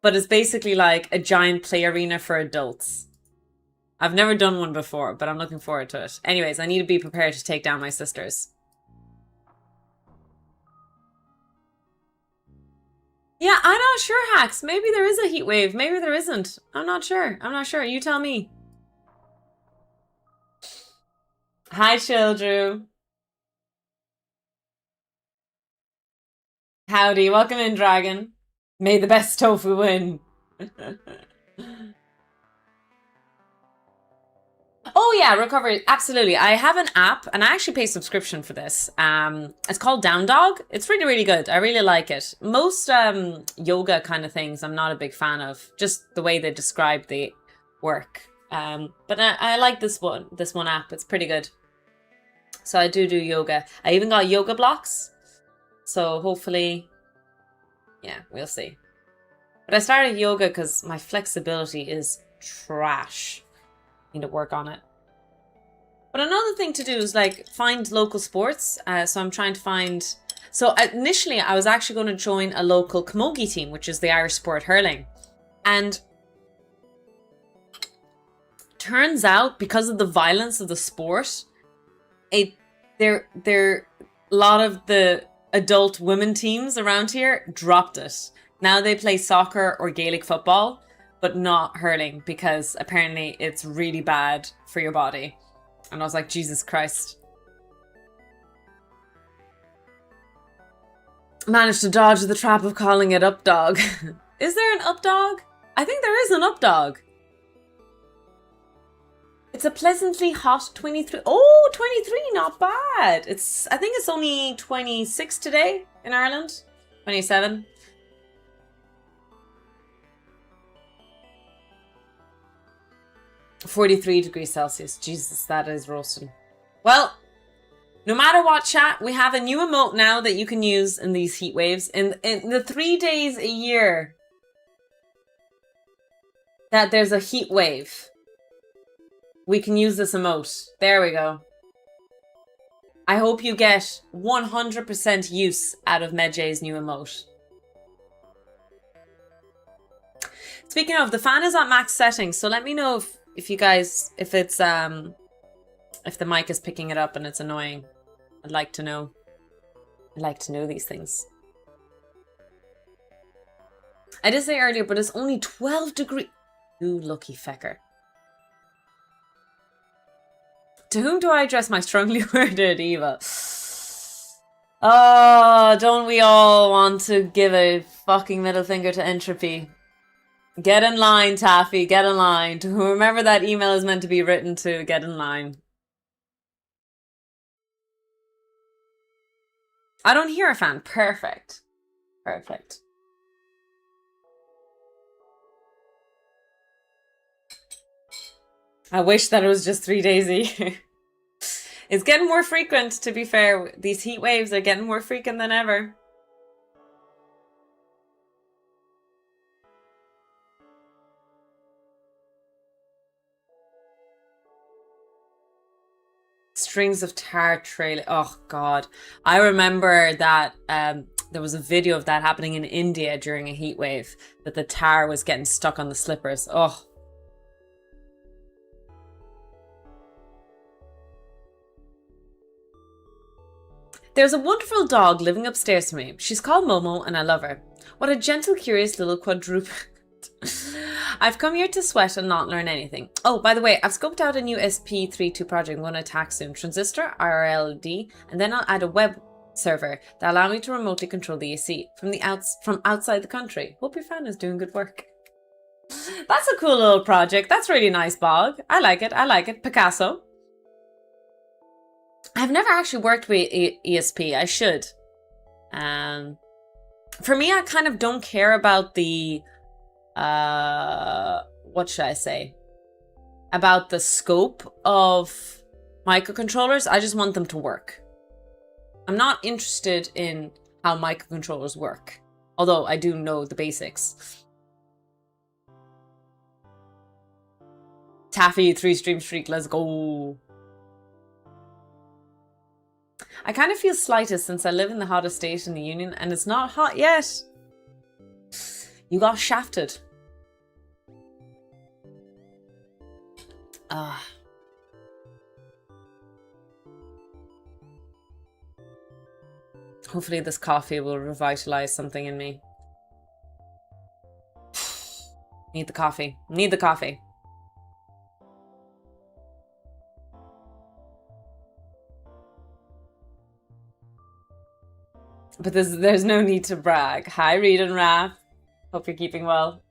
but it's basically like a giant play arena for adults. I've never done one before, but I'm looking forward to it. Anyways, I need to be prepared to take down my sisters. Yeah, I'm not sure, Hacks. Maybe there is a heat wave. Maybe there isn't. I'm not sure. I'm not sure. You tell me. Hi, Childrew. Howdy. Welcome in, Dragon. May the best tofu win. Oh yeah, recovery. Absolutely. I have an app and I actually pay subscription for this. It's called Down Dog. It's really, really good. I really like it. Most yoga kind of things I'm not a big fan of. Just the way they describe the work. But I like this one app. It's pretty good. So I do yoga. I even got yoga blocks. So hopefully, yeah, we'll see. But I started yoga because my flexibility is trash. Need to work on it. But another thing to do is like find local sports. So I'm trying to find. So initially, I was actually going to join a local camogie team, which is the Irish sport hurling, and turns out because of the violence of the sport, a lot of the adult women teams around here dropped it. Now they play soccer or Gaelic football, but not hurling because apparently it's really bad for your body. And I was like, Jesus Christ. Managed to dodge the trap of calling it up dog. Is there an up dog? I think there is an up dog. It's a pleasantly hot 23. Oh, 23, not bad. I think it's only 26 today in Ireland. 27. $43°C. Jesus, that is roasting. Well, no matter what, chat, we have a new emote now that you can use in these heat waves. In the 3 days a year that there's a heat wave, we can use this emote. There we go. I hope you get 100% use out of Medjay's new emote. Speaking of, the fan is at max settings, so let me know if you guys, if it's if the mic is picking it up and it's annoying. I'd like to know. I'd like to know these things. I did say earlier, but it's only 12 degrees. You lucky fecker. To whom do I address my strongly worded Eva? Oh, don't we all want to give a fucking middle finger to entropy? Get in line, Taffy. Get in line. To whomever that email is meant to be written to, get in line. I don't hear a fan. Perfect. Perfect. I wish that it was just 3 days a year. It's getting more frequent, to be fair. These heat waves are getting more frequent than ever. Strings of tar trailing. Oh, God. I remember that there was a video of that happening in India during a heat wave, that the tar was getting stuck on the slippers. Oh. There's a wonderful dog living upstairs from me. She's called Momo and I love her. What a gentle, curious little quadruped. I've come here to sweat and not learn anything. Oh, by the way, I've scoped out a new SP32 project I'm going to attack soon. Transistor, IRLD, and then I'll add a web server that allow me to remotely control the AC from outside the country. Hope your fan is doing good work. That's a cool little project. That's really nice, Bog. I like it. I like it. Picasso. I've never actually worked with ESP. I should. For me, I kind of don't care about the what should I say? About the scope of microcontrollers. I just want them to work. I'm not interested in how microcontrollers work, although I do know the basics. Taffy, 3-stream streak, let's go. I kind of feel slighted since I live in the hottest state in the Union and it's not hot yet. You got shafted. Hopefully this coffee will revitalize something in me. Need the coffee. Need the coffee. But there's no need to brag. Hi, Reed and Raph. Hope you're keeping well.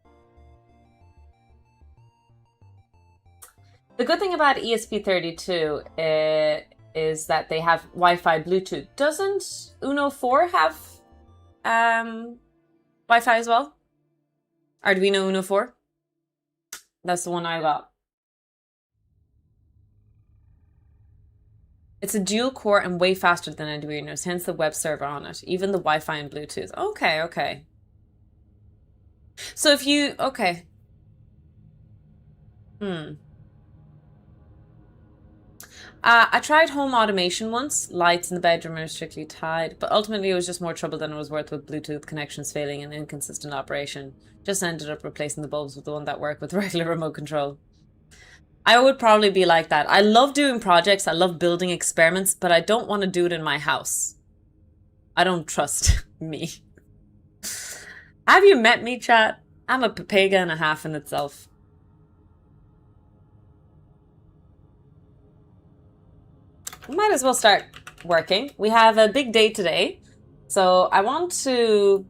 The good thing about ESP32 is that they have Wi-Fi Bluetooth. Doesn't Uno 4 have Wi-Fi as well? Arduino Uno 4? That's the one I got. It's a dual core and way faster than Arduino's, hence the web server on it. Even the Wi-Fi and Bluetooth. Okay, okay. So if you... Okay. I tried home automation once. Lights in the bedroom are strictly tied, but ultimately it was just more trouble than it was worth with Bluetooth connections failing and inconsistent operation. Just ended up replacing the bulbs with the one that worked with regular remote control. I would probably be like that. I love doing projects. I love building experiments, but I don't want to do it in my house. I don't trust me. Have you met me, chat? I'm a papega and a half in itself. We might as well start working. We have a big day today. So I want to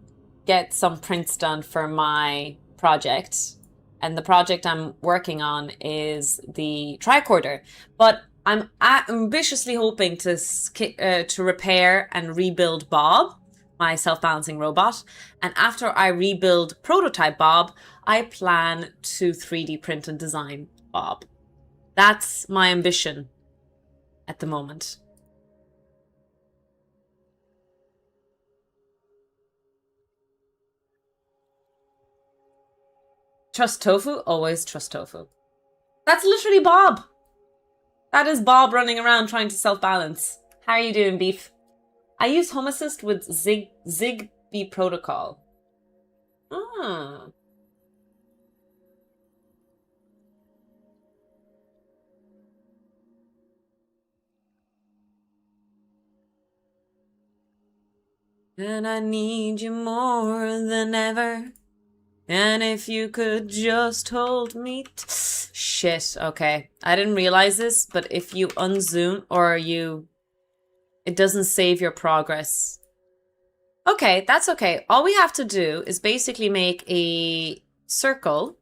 get some prints done for my project. And the project I'm working on is the tricorder. But I'm ambitiously hoping to repair and rebuild Bob, my self-balancing robot. And after I rebuild prototype Bob, I plan to 3D print and design Bob. That's my ambition at the moment. Trust tofu? Always trust tofu. That's literally Bob. That is Bob running around trying to self-balance. How are you doing, Beef? I use Home Assist with Zigbee protocol. Ah. And I need you more than ever. And if you could just hold me... Shit, okay. I didn't realize this, but if you unzoom or it doesn't save your progress. Okay, that's okay. All we have to do is basically make a circle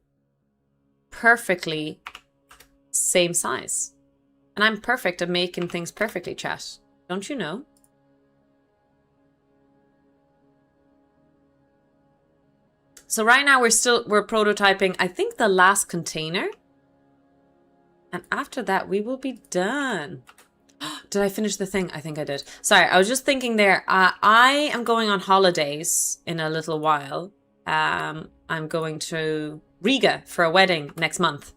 perfectly same size. And I'm perfect at making things perfectly, chat. Don't you know? So right now we're prototyping, I think, the last container. And after that, we will be done. Did I finish the thing? I think I did. Sorry, I was just thinking there. I am going on holidays in a little while. I'm going to Riga for a wedding next month.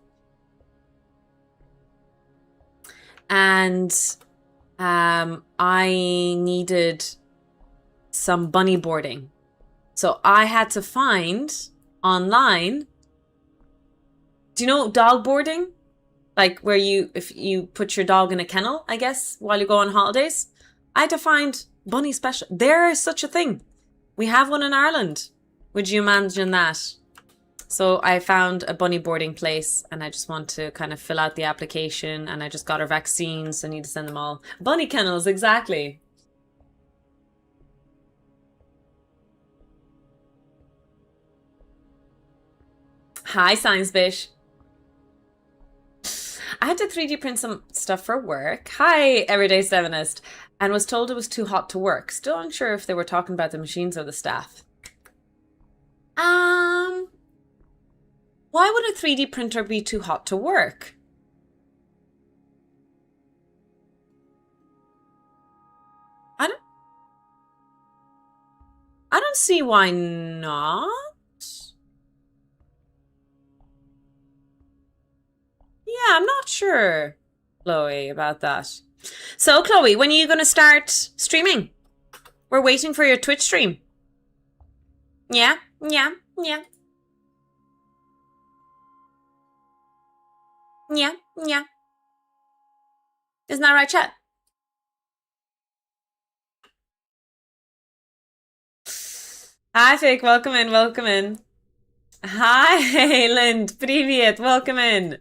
And I needed some bunny boarding. So I had to find online, do you know dog boarding? Like where if you put your dog in a kennel, I guess, while you go on holidays. I had to find bunny special. There is such a thing. We have one in Ireland. Would you imagine that? So I found a bunny boarding place and I just want to kind of fill out the application and I just got her vaccines. So I need to send them all. Bunny kennels, exactly. Hi, Science Bish. I had to 3D print some stuff for work. Hi, Everyday Sevenist. And was told it was too hot to work. Still unsure if they were talking about the machines or the staff. Why would a 3D printer be too hot to work? I don't see why not. Yeah, I'm not sure, Chloe, about that. So, Chloe, when are you going to start streaming? We're waiting for your Twitch stream. Yeah, yeah. Yeah. Yeah. Yeah. Isn't that right, chat? Hi, Fake. Welcome in. Welcome in. Hi, Lind. Привет. Welcome in.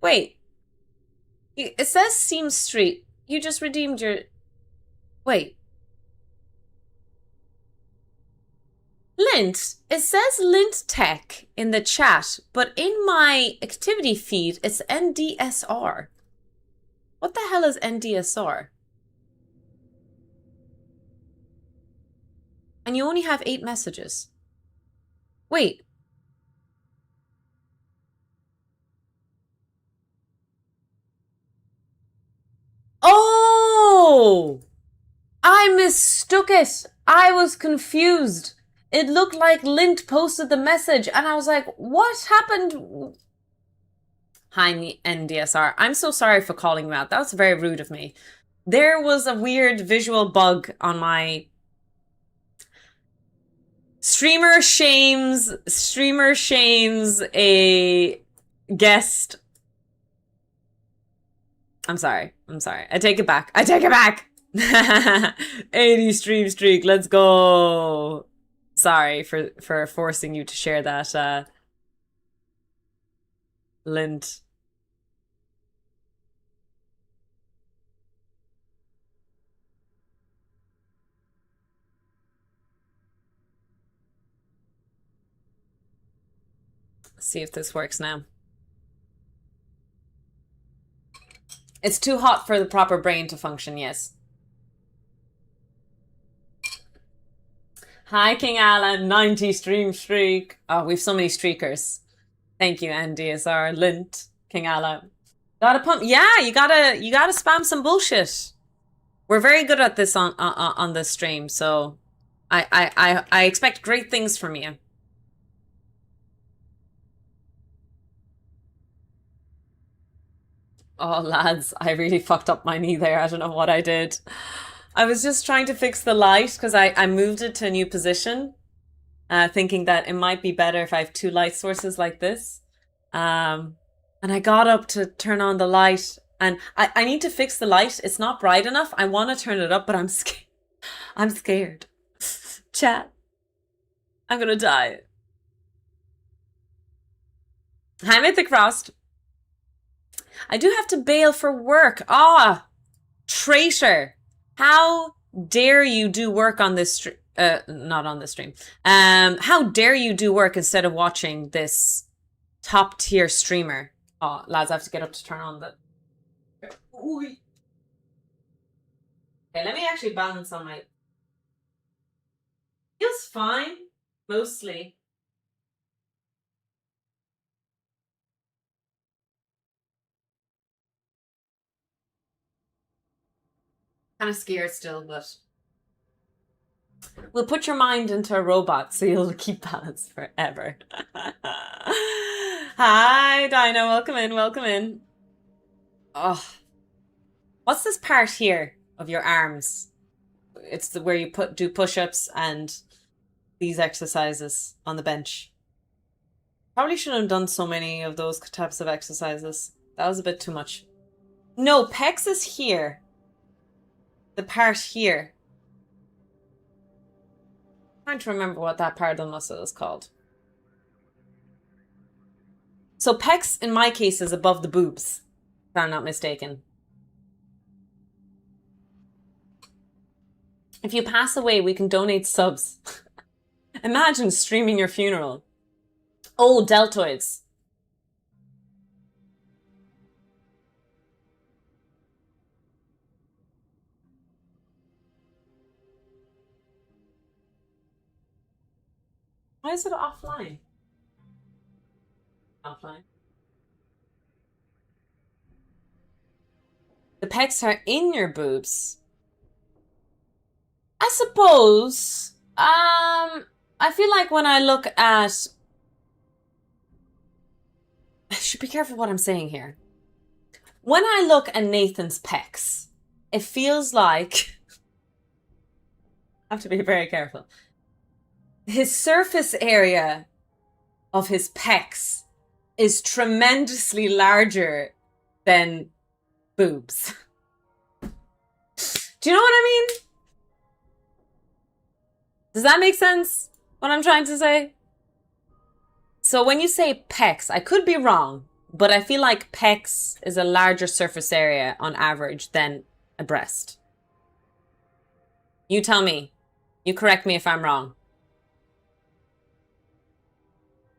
Wait. It says Seam Street. You just redeemed your... Wait. Lint. It says Lint Tech in the chat, but in my activity feed, it's NDSR. What the hell is NDSR? And you only have 8 messages. Wait. Oh! I mistook it. I was confused. It looked like Lint posted the message, and I was like, what happened? Hi, NDSR. I'm so sorry for calling you out. That was very rude of me. There was a weird visual bug on my... Streamer shames a guest. I'm sorry. I take it back. 80 stream streak. Let's go. Sorry for forcing you to share that, Lint. Let's see if this works now. It's too hot for the proper brain to function, yes. Hi, King Alan, 90 stream streak. Oh, we've so many streakers. Thank you, NDSR, Lint, King Alan. Gotta pump. Yeah, you gotta spam some bullshit. We're very good at this on this stream, so I expect great things from you. Oh, lads, I really fucked up my knee there. I don't know what I did. I was just trying to fix the light because I moved it to a new position, thinking that it might be better if I have 2 light sources like this. And I got up to turn on the light, and I need to fix the light. It's not bright enough. I want to turn it up, but I'm scared. I'm scared. Chat. I'm gonna die. Hi, Mythic Frost. I do have to bail for work. Ah, traitor. How dare you do work on this stream? Not on this stream. How dare you do work instead of watching this top tier streamer? Oh, lads, I have to get up to turn on the... Okay, let me actually balance on my... Feels fine, mostly. Kind of scared still, but... We'll put your mind into a robot so you'll keep balance forever. Hi, Dinah. Welcome in. Welcome in. Oh, what's this part here of your arms? It's where you do push-ups and these exercises on the bench. Probably shouldn't have done so many of those types of exercises. That was a bit too much. No, pecs is here. The part here. I'm trying to remember what that part of the muscle is called. So pecs, in my case, is above the boobs, if I'm not mistaken. If you pass away, we can donate subs. Imagine streaming your funeral. Oh, deltoids. Why is it offline? Offline. The pecs are in your boobs. I suppose. I feel like when I look at... I should be careful what I'm saying here. When I look at Nathan's pecs, it feels like... I have to be very careful. His surface area of his pecs is tremendously larger than boobs. Do you know what I mean? Does that make sense? What I'm trying to say? So when you say pecs, I could be wrong, but I feel like pecs is a larger surface area on average than a breast. You tell me. You correct me if I'm wrong.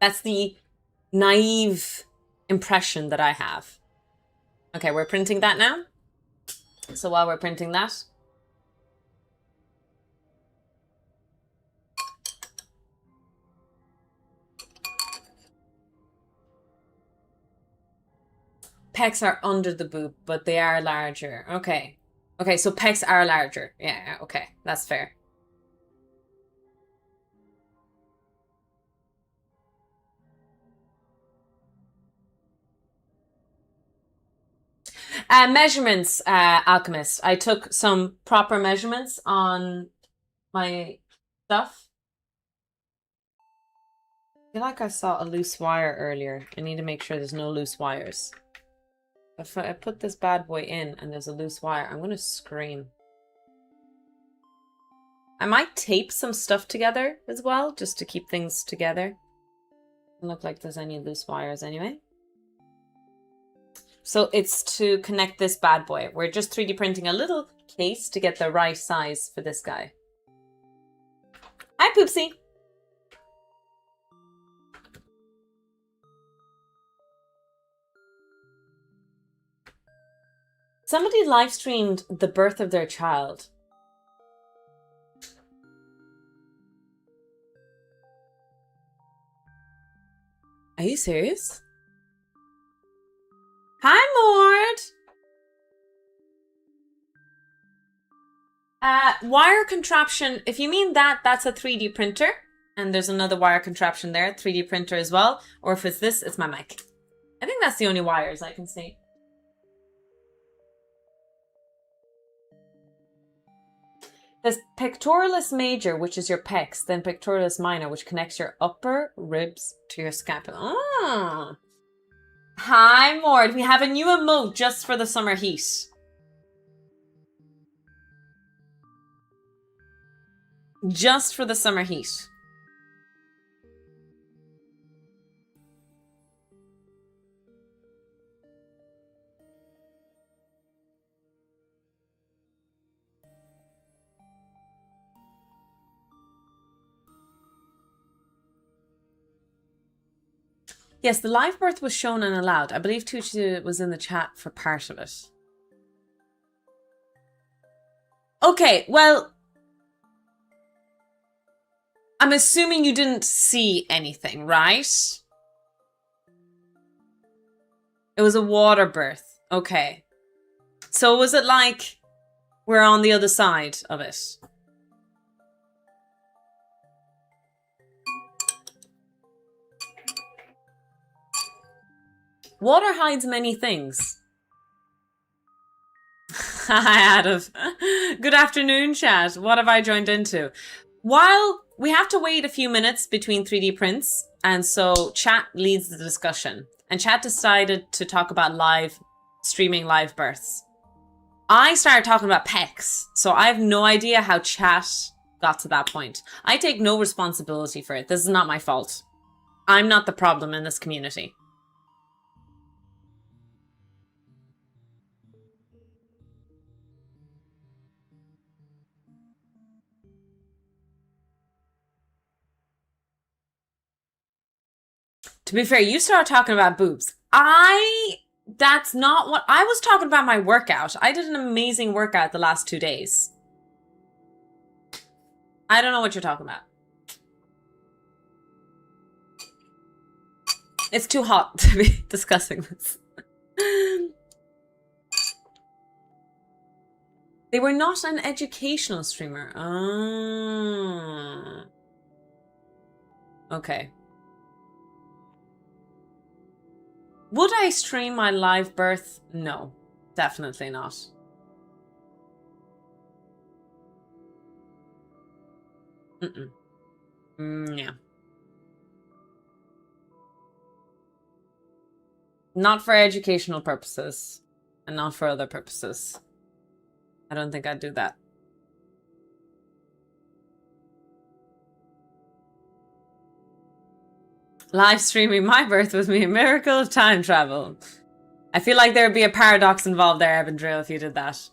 That's the naive impression that I have. Okay, we're printing that now. So while we're printing that, pecs are under the boob, but they are larger. Okay. Okay, so pecs are larger. Yeah, okay. That's fair. Measurements, Alchemist. I took some proper measurements on my stuff. I feel like I saw a loose wire earlier. I need to make sure there's no loose wires. If I put this bad boy in and there's a loose wire, I'm going to scream. I might tape some stuff together as well, just to keep things together. Doesn't look like there's any loose wires anyway. So it's to connect this bad boy. We're just 3D printing a little case to get the right size for this guy. Hi, Poopsie. Somebody live streamed the birth of their child. Are you serious? Hi, Mord. Wire contraption. If you mean that, that's a 3D printer. And there's another wire contraption there, 3D printer as well. Or if it's this, it's my mic. I think that's the only wires I can see. There's pectoralis major, which is your pecs, then pectoralis minor, which connects your upper ribs to your scapula. Ah. Hi, Mord. We have a new emote just for the summer heat. Just for the summer heat. Yes, the live birth was shown and allowed. I believe Tucci was in the chat for part of it. Okay, well, I'm assuming you didn't see anything, right? It was a water birth. Okay. So was it like we're on the other side of it? Water hides many things. Hi, Adam. Good afternoon, chat. What have I joined into? While we have to wait a few minutes between 3D prints, and so chat leads the discussion. And chat decided to talk about streaming live births. I started talking about pecs, so I have no idea how chat got to that point. I take no responsibility for it. This is not my fault. I'm not the problem in this community. To be fair, you started talking about boobs. That's not what I was talking about. My workout. I did an amazing workout the last 2 days. I don't know what you're talking about. It's too hot to be discussing this. They were not an educational streamer. Oh. Okay. Would I stream my live birth? No, definitely not. Mm-mm. Yeah. Not for educational purposes and not for other purposes. I don't think I'd do that. Live streaming my birth would be a miracle of time travel. I feel like there would be a paradox involved there, Evan Drill, if you did that.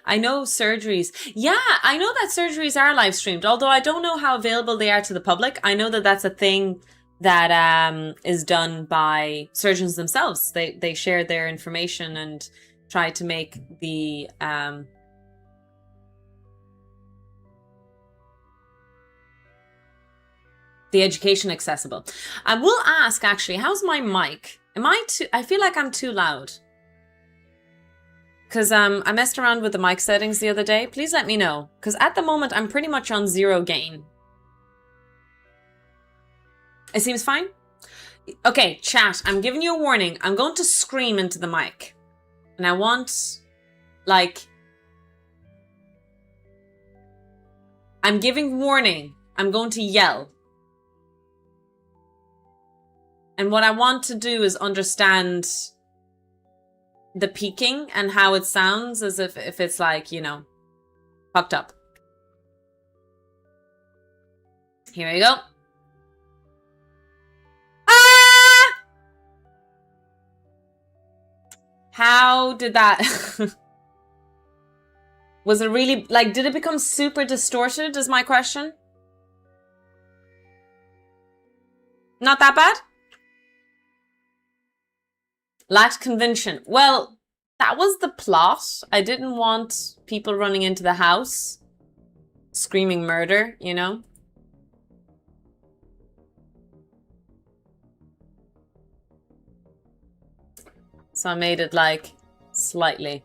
I know surgeries. Yeah, I know that surgeries are live streamed, although I don't know how available they are to the public. I know that that's a thing that is done by surgeons themselves. They share their information and try to make the education accessible. I will ask, actually, how's my mic? Am I too... I feel like I'm too loud. Because I messed around with the mic settings the other day. Please let me know. Because at the moment, I'm pretty much on 0 gain. It seems fine? Okay, chat, I'm giving you a warning. I'm going to scream into the mic. And I want, like... I'm giving warning. I'm going to yell. And what I want to do is understand the peaking and how it sounds, as if it's like, you know, fucked up. Here we go. Ah! How did that... Was it really, like, did it become super distorted, is my question? Not that bad? Lacked conviction. Well, that was the plot. I didn't want people running into the house screaming murder, you know? So I made it, like, slightly.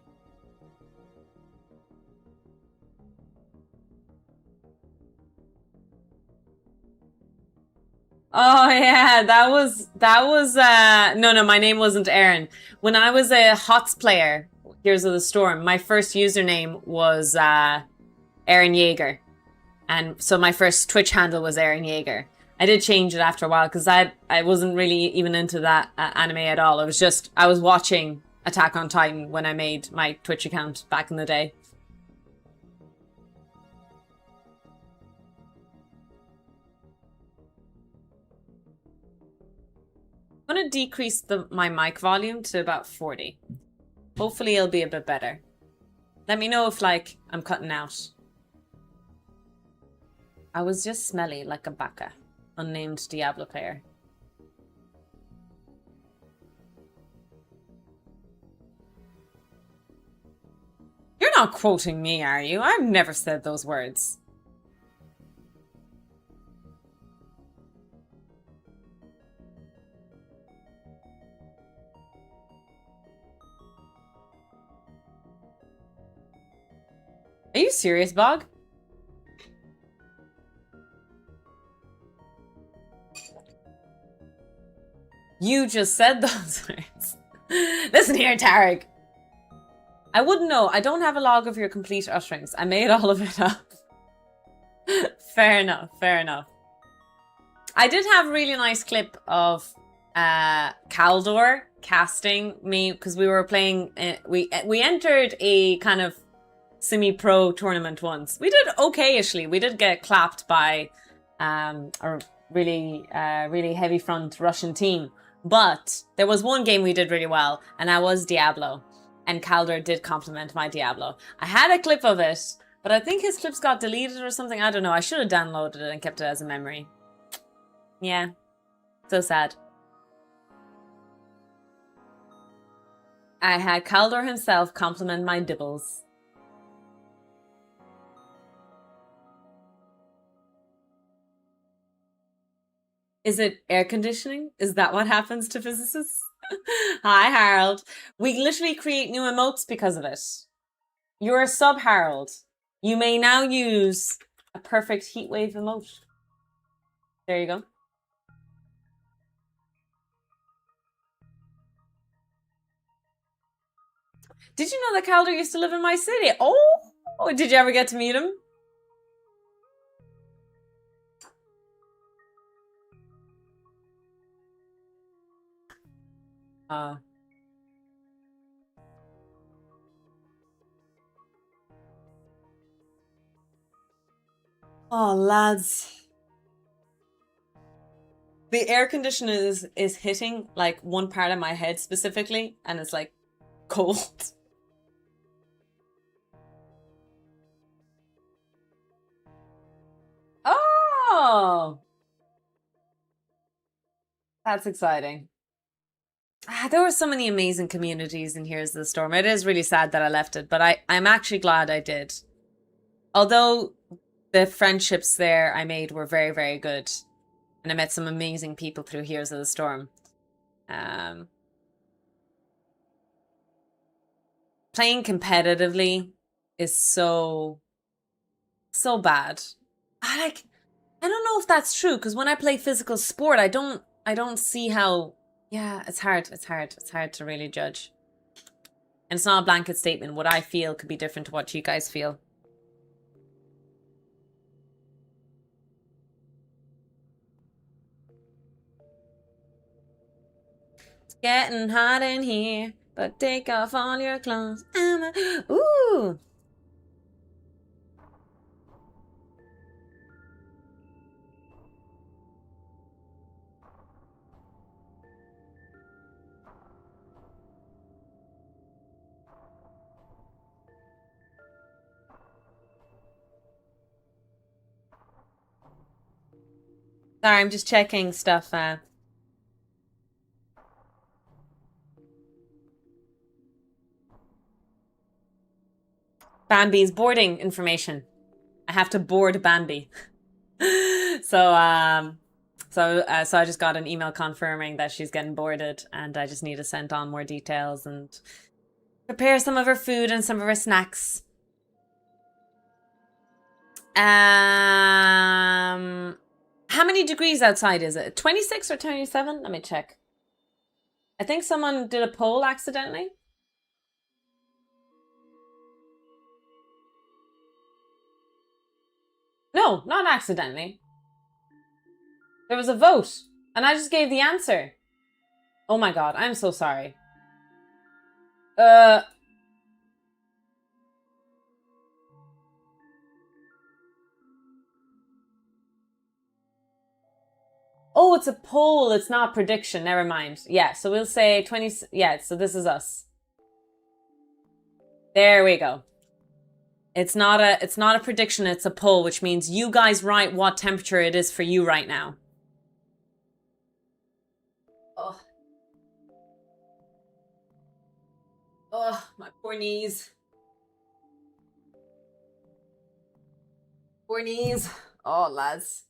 Oh yeah, that was no, my name wasn't Aaron. When I was a HOTS player, Heroes of the Storm, my first username was Aaron Yeager. And so my first Twitch handle was Aaron Yeager. I did change it after a while because I wasn't really even into that anime at all. It was just, I was watching Attack on Titan when I made my Twitch account back in the day. I'm going to decrease my mic volume to about 40. Hopefully it'll be a bit better. Let me know if, like, I'm cutting out. I was just smelly like a baka. Unnamed Diablo player. You're not quoting me, are you? I've never said those words. Are you serious, Bog? You just said those words. Listen here, Tarek. I wouldn't know. I don't have a log of your complete utterings. I made all of it up. Fair enough, fair enough. I did have a really nice clip of Kaldor casting me because we were playing. We entered a kind of semi-pro tournament once. We did okay-ishly. We did get clapped by a really heavy front Russian team. But there was one game we did really well, and that was Diablo. And Kaldor did compliment my Diablo. I had a clip of it, but I think his clips got deleted or something. I don't know. I should have downloaded it and kept it as a memory. Yeah. So sad. I had Kaldor himself compliment my dibbles. Is it air conditioning? Is that what happens to physicists? Hi, Harold. We literally create new emotes because of it. You're a sub, Harold. You may now use a perfect heatwave emote. There you go. Did you know that Calder used to live in my city? Oh, did you ever get to meet him? Oh, lads. The air conditioner is hitting like one part of my head specifically, and it's like cold. Oh, that's exciting. There were so many amazing communities in Here's the Storm. It is really sad that I left it, but I'm actually glad I did. Although the friendships there I made were very, very good. And I met some amazing people through Heroes of the Storm. Playing competitively is so bad. I don't know if that's true, because when I play physical sport, I don't see how. Yeah, it's hard. It's hard to really judge. And it's not a blanket statement. What I feel could be different to what you guys feel. It's getting hot in here, but take off all your clothes. Ooh. Sorry, I'm just checking stuff. Bambi's boarding information. I have to board Bambi. So I just got an email confirming that she's getting boarded, and I just need to send on more details and prepare some of her food and some of her snacks. How many degrees outside is it? 26 or 27? Let me check. I think someone did a poll accidentally. No, not accidentally. There was a vote, and I just gave the answer. Oh my god, I'm so sorry. Oh, it's a poll. It's not prediction. Never mind. Yeah, so we'll say 20. Yeah, so this is us. There we go. It's not a prediction. It's a poll, which means you guys write what temperature it is for you right now. Oh, my poor knees. Poor knees. Oh, lads.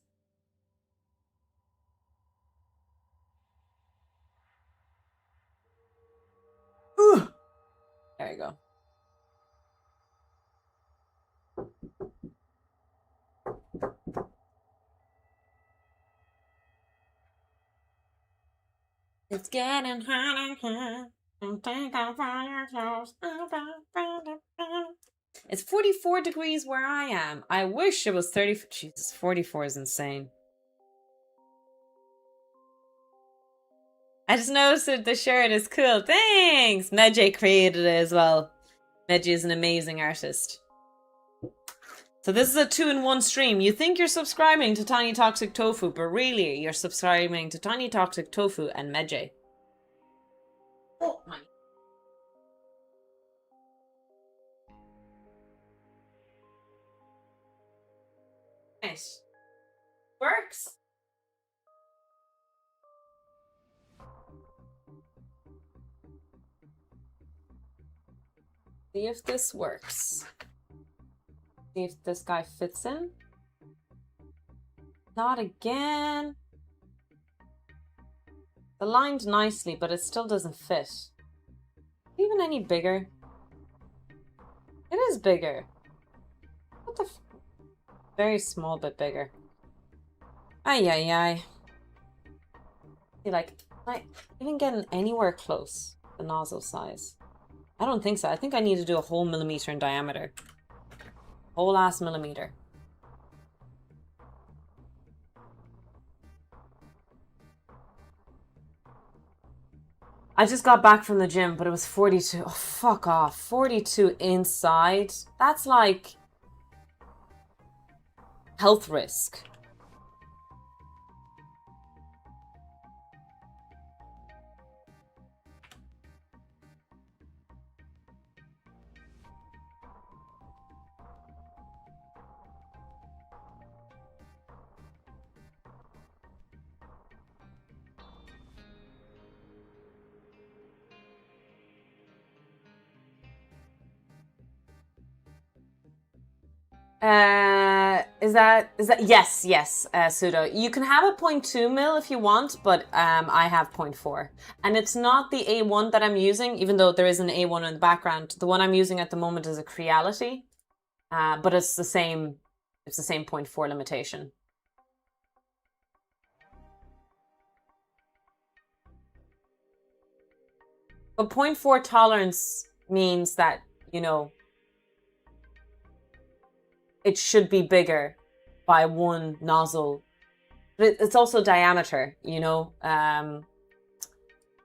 Ooh. There you go. It's getting hot in here. And take off all your clothes. It's 44 degrees where I am. I wish it was 30. Jesus, 44 is insane. I just noticed that the shirt is cool. Thanks! Medjay created it as well. Medjay is an amazing artist. So this is a 2-in-1 stream. You think you're subscribing to Tiny Toxic Tofu, but really you're subscribing to Tiny Toxic Tofu and Medjay. Oh my. Nice. Works. See if this works. See if this guy fits in. Not again. It aligned nicely, but it still doesn't fit. Even any bigger? It is bigger. What the f— very small bit bigger. Ay, ay, ay. See, like, am I even getting anywhere close the nozzle size? I don't think so. I think I need to do a whole millimeter in diameter. Whole ass millimeter. I just got back from the gym, but it was 42. Oh, fuck off. 42 inside. That's like health risk. Yes, pseudo. You can have a 0.2 mil if you want, but I have 0.4. And it's not the A1 that I'm using, even though there is an A1 in the background. The one I'm using at the moment is a Creality, but it's the same 0.4 limitation. But 0.4 tolerance means that, you know, it should be bigger by one nozzle. But it's also diameter, you know?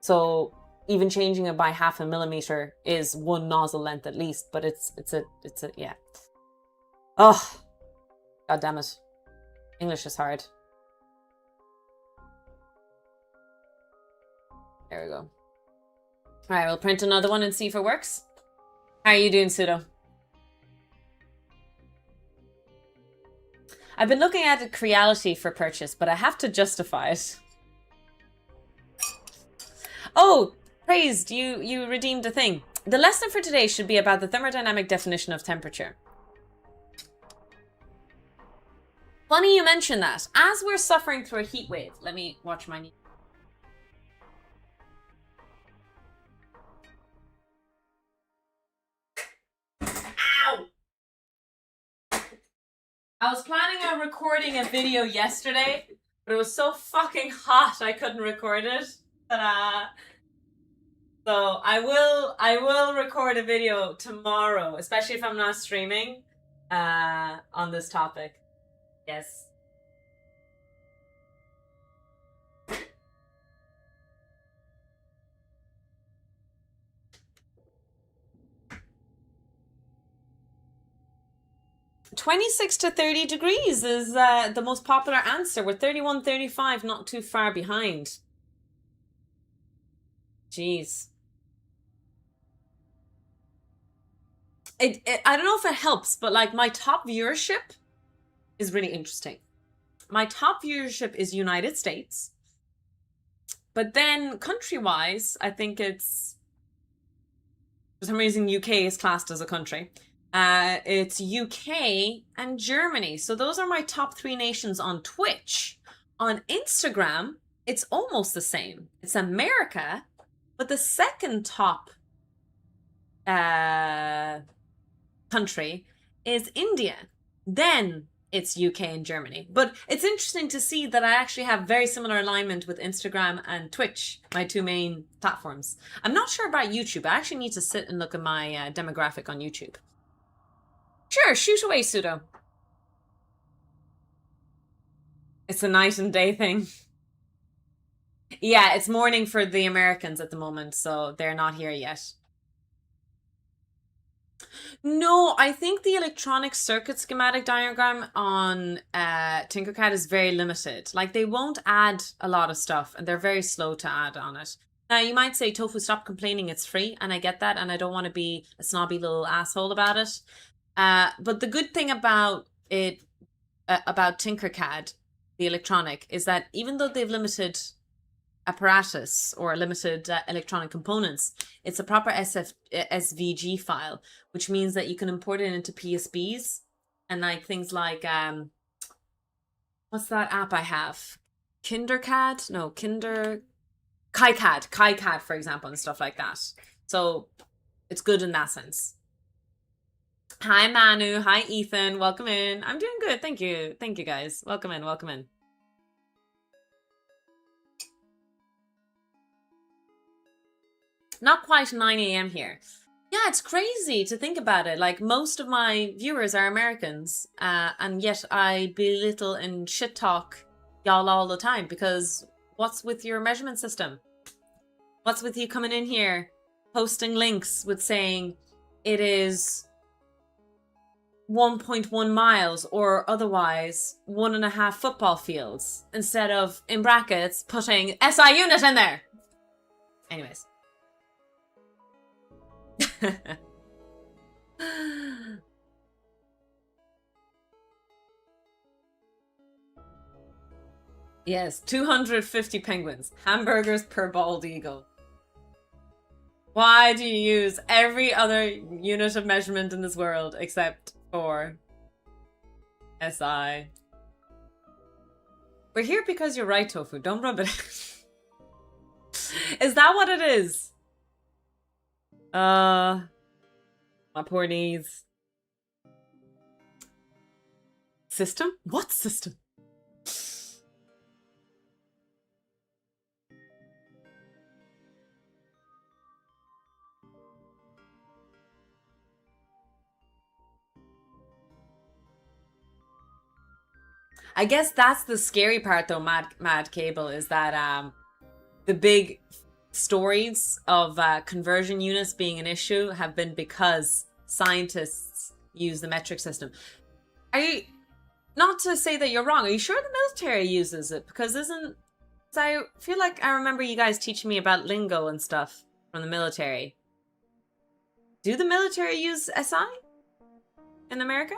So even changing it by half a millimeter is one nozzle length at least, but it's a, yeah. Oh, God damn it. English is hard. There we go. All right, we'll print another one and see if it works. How are you doing, Pseudo? I've been looking at Creality for purchase, but I have to justify it. Oh, praised, you redeemed a thing. The lesson for today should be about the thermodynamic definition of temperature. Funny you mention that. As we're suffering through a heat wave, let me watch my knee. Ow! I was planning on recording a video yesterday, but it was so fucking hot I couldn't record it. Ta-da! So I will record a video tomorrow, especially if I'm not streaming, on this topic. Yes. "26 to 30 degrees is the most popular answer. We're 31, 35, not too far behind. Jeez. I don't know if it helps, but like my top viewership is really interesting. My top viewership is United States. But then country-wise, I think it's, for some reason, UK is classed as a country. It's UK and Germany. So those are my top 3 nations on Twitch. On Instagram, it's almost the same. It's America, but the second top country is India. Then it's UK and Germany. But it's interesting to see that I actually have very similar alignment with Instagram and Twitch, my 2 main platforms. I'm not sure about YouTube. I actually need to sit and look at my demographic on YouTube. Sure, shoot away, Pseudo. It's a night and day thing. Yeah, it's morning for the Americans at the moment, so they're not here yet. No, I think the electronic circuit schematic diagram on TinkerCAD is very limited. Like, they won't add a lot of stuff, and they're very slow to add on it. Now, you might say, Tofu, stop complaining, it's free, and I get that, and I don't want to be a snobby little asshole about it. But the good thing about it, about TinkerCAD, the electronic, is that even though they've limited apparatus or limited electronic components, it's a proper SVG file, which means that you can import it into PSBs and like things like what's that app I have? KinderCAD? No, KiCAD, for example, and stuff like that. So it's good in that sense. Hi Manu, hi Ethan, welcome in. I'm doing good, thank you guys. Welcome in, welcome in. Not quite 9 a.m. here. Yeah, it's crazy to think about it. Like most of my viewers are Americans, and yet I belittle and shit talk y'all all the time because what's with your measurement system? What's with you coming in here, posting links with saying it is 1.1 miles or otherwise 1.5 football fields instead of, in brackets, putting SI unit in there? Anyways. Yes, 250 penguins. Hamburgers per bald eagle. Why do you use every other unit of measurement in this world except for SI? We're here because you're right, Tofu. Don't rub it. Is that what it is? My poor knees. System? What system? I guess that's the scary part, though, Mad Cable, is that the big stories of conversion units being an issue have been because scientists use the metric system. Are you, not to say that you're wrong, are you sure the military uses it? Because I feel like I remember you guys teaching me about lingo and stuff from the military. Do the military use SI in America?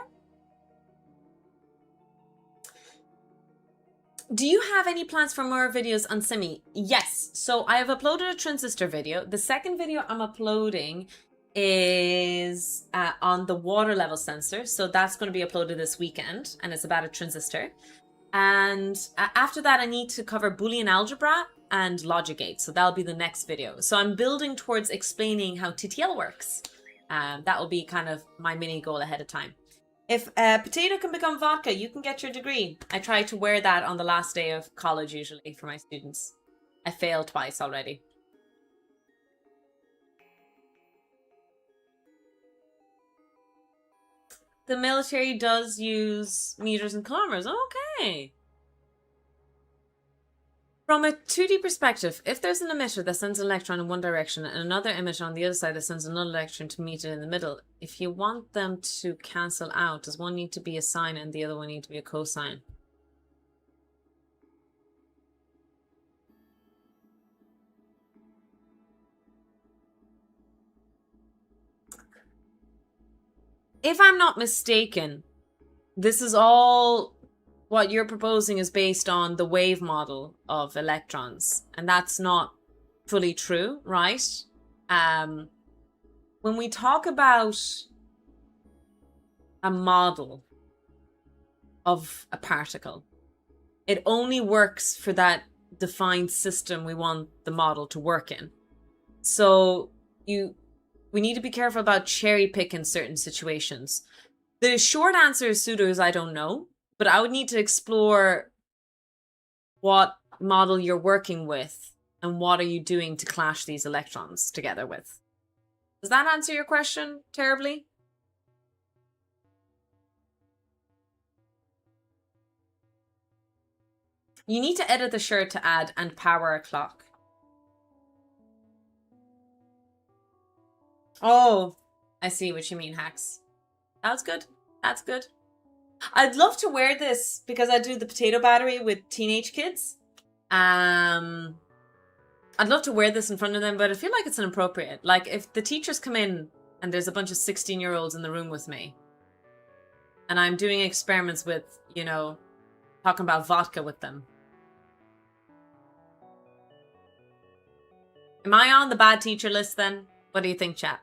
Do you have any plans for more videos on semi? Yes. So I have uploaded a transistor video. The second video I'm uploading is on the water level sensor. So that's going to be uploaded this weekend, and it's about a transistor. And after that, I need to cover Boolean algebra and logic gates. So that'll be the next video. So I'm building towards explaining how TTL works. That will be kind of my mini goal ahead of time. If potato can become vodka, you can get your degree. I try to wear that on the last day of college usually for my students. I failed twice already. The military does use meters and kilometers. Okay. From a 2D perspective, if there's an emitter that sends an electron in one direction and another emitter on the other side that sends another electron to meet it in the middle, if you want them to cancel out, does one need to be a sine and the other one need to be a cosine? If I'm not mistaken, this is all... what you're proposing is based on the wave model of electrons, and that's not fully true, right? When we talk about a model of a particle, it only works for that defined system we want the model to work in. So we need to be careful about cherry picking certain situations. The short answer is pseudo is I don't know. But I would need to explore what model you're working with and what are you doing to clash these electrons together with. Does that answer your question terribly? You need to edit the shirt to add and power a clock. Oh, I see what you mean, Hacks. That's good. That's good. I'd love to wear this because I do the potato battery with teenage kids. I'd love to wear this in front of them, but I feel like it's inappropriate. Like, if the teachers come in and there's a bunch of 16-year-olds in the room with me, and I'm doing experiments with, you know, talking about vodka with them. Am I on the bad teacher list then? What do you think, chat?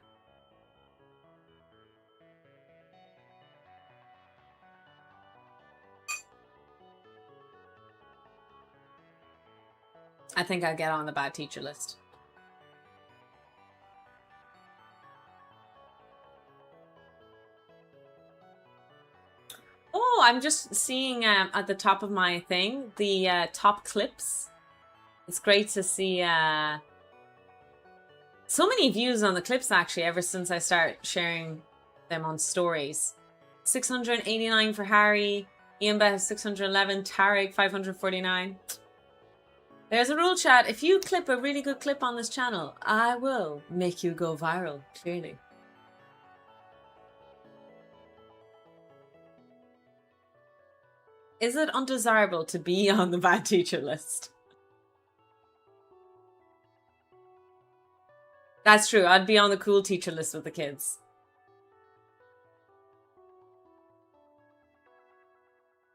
I think I'll get on the bad teacher list. Oh, I'm just seeing at the top of my thing, the top clips. It's great to see So many views on the clips actually ever since I start sharing them on stories. 689 for Harry, Ian Beth 611, Tarek 549. There's a rule, chat. If you clip a really good clip on this channel, I will make you go viral, clearly. Is it undesirable to be on the bad teacher list? That's true. I'd be on the cool teacher list with the kids.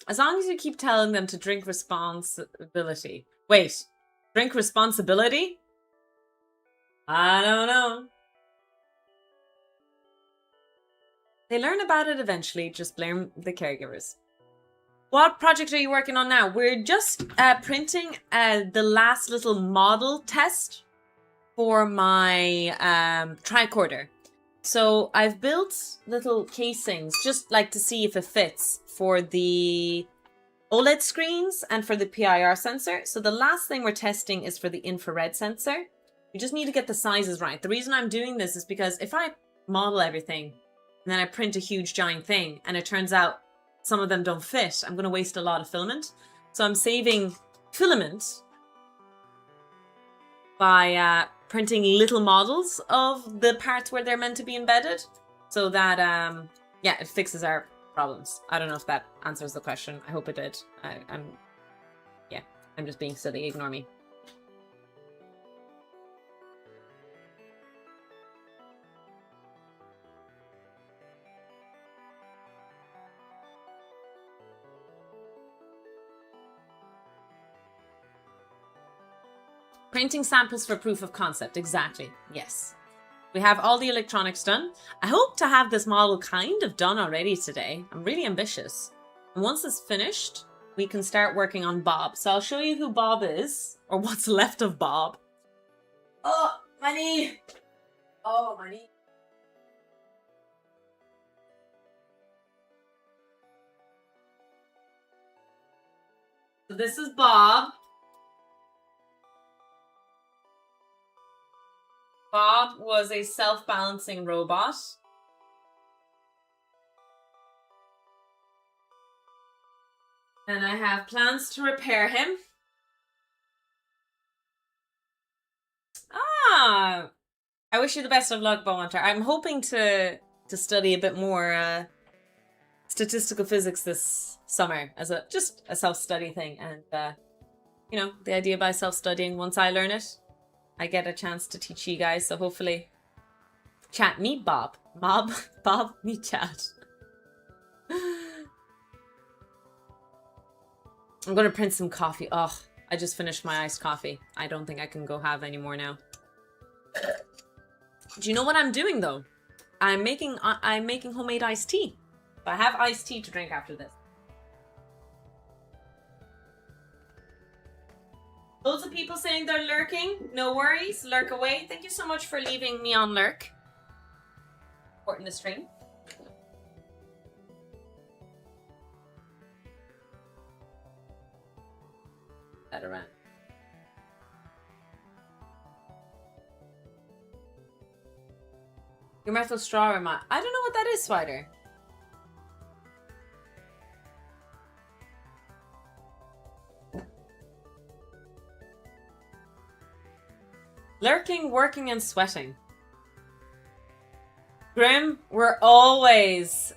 As long as you keep telling them to drink responsibility. Wait, drink responsibility? I don't know. They learn about it eventually. Just blame the caregivers. What project are you working on now? We're just printing the last little model test for my tricorder. So I've built little casings just like to see if it fits for the OLED screens and for the PIR sensor. So the last thing we're testing is for the infrared sensor. We just need to get the sizes right. The reason I'm doing this is because if I model everything and then I print a huge giant thing and it turns out some of them don't fit, I'm going to waste a lot of filament. So I'm saving filament by printing little models of the parts where they're meant to be embedded so that, yeah, it fixes our problems. I don't know if that answers the question. I hope it did. I'm just being silly. Ignore me. Printing samples for proof of concept. Exactly. Yes. We have all the electronics done. I hope to have this model kind of done already today. I'm really ambitious. And once it's finished, we can start working on Bob. So I'll show you who Bob is, or what's left of Bob. Oh, my knee. Oh, my knee. So this is Bob. Bob was a self-balancing robot. And I have plans to repair him. I wish you the best of luck, Bowhunter. I'm hoping to study a bit more statistical physics this summer as just a self-study thing. And, you know, the idea by self-studying, once I learn it, I get a chance to teach you guys, so hopefully... Chat, meet Bob. Bob, meet chat. I'm gonna print some coffee. Oh, I just finished my iced coffee. I don't think I can go have any more now. Do you know what I'm doing, though? I'm making homemade iced tea. So I have iced tea to drink after this. Loads of people saying they're lurking. No worries. Lurk away. Thank you so much for leaving me on lurk. Supporting the stream. That around. Your metal straw or mat. I don't know what that is, Spider. Lurking, working, and sweating. Grim, we're always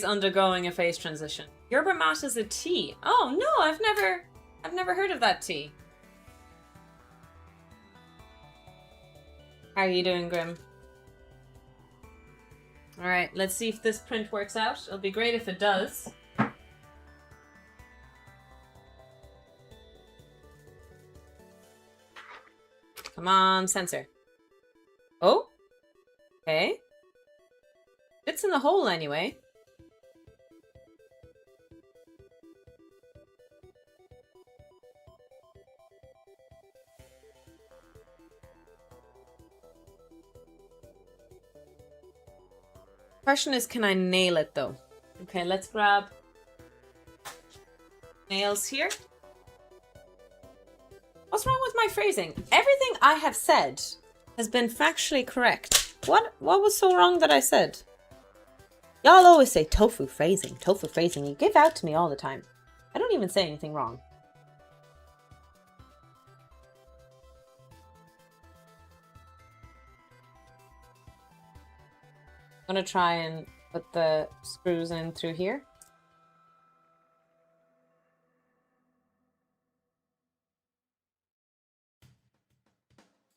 undergoing a phase transition. Yerba mat is a tea. Oh no, I've never heard of that tea. How are you doing, Grim? Alright, let's see if this print works out. It'll be great if it does. Come on, sensor. Oh? Okay. Fits in the hole anyway. Question is, can I nail it though? Okay, let's grab nails here. What's wrong with my phrasing? Everything I have said has been factually correct. What was so wrong that I said? Y'all always say tofu phrasing, tofu phrasing. You give out to me all the time. I don't even say anything wrong. I'm gonna try and put the screws in through here.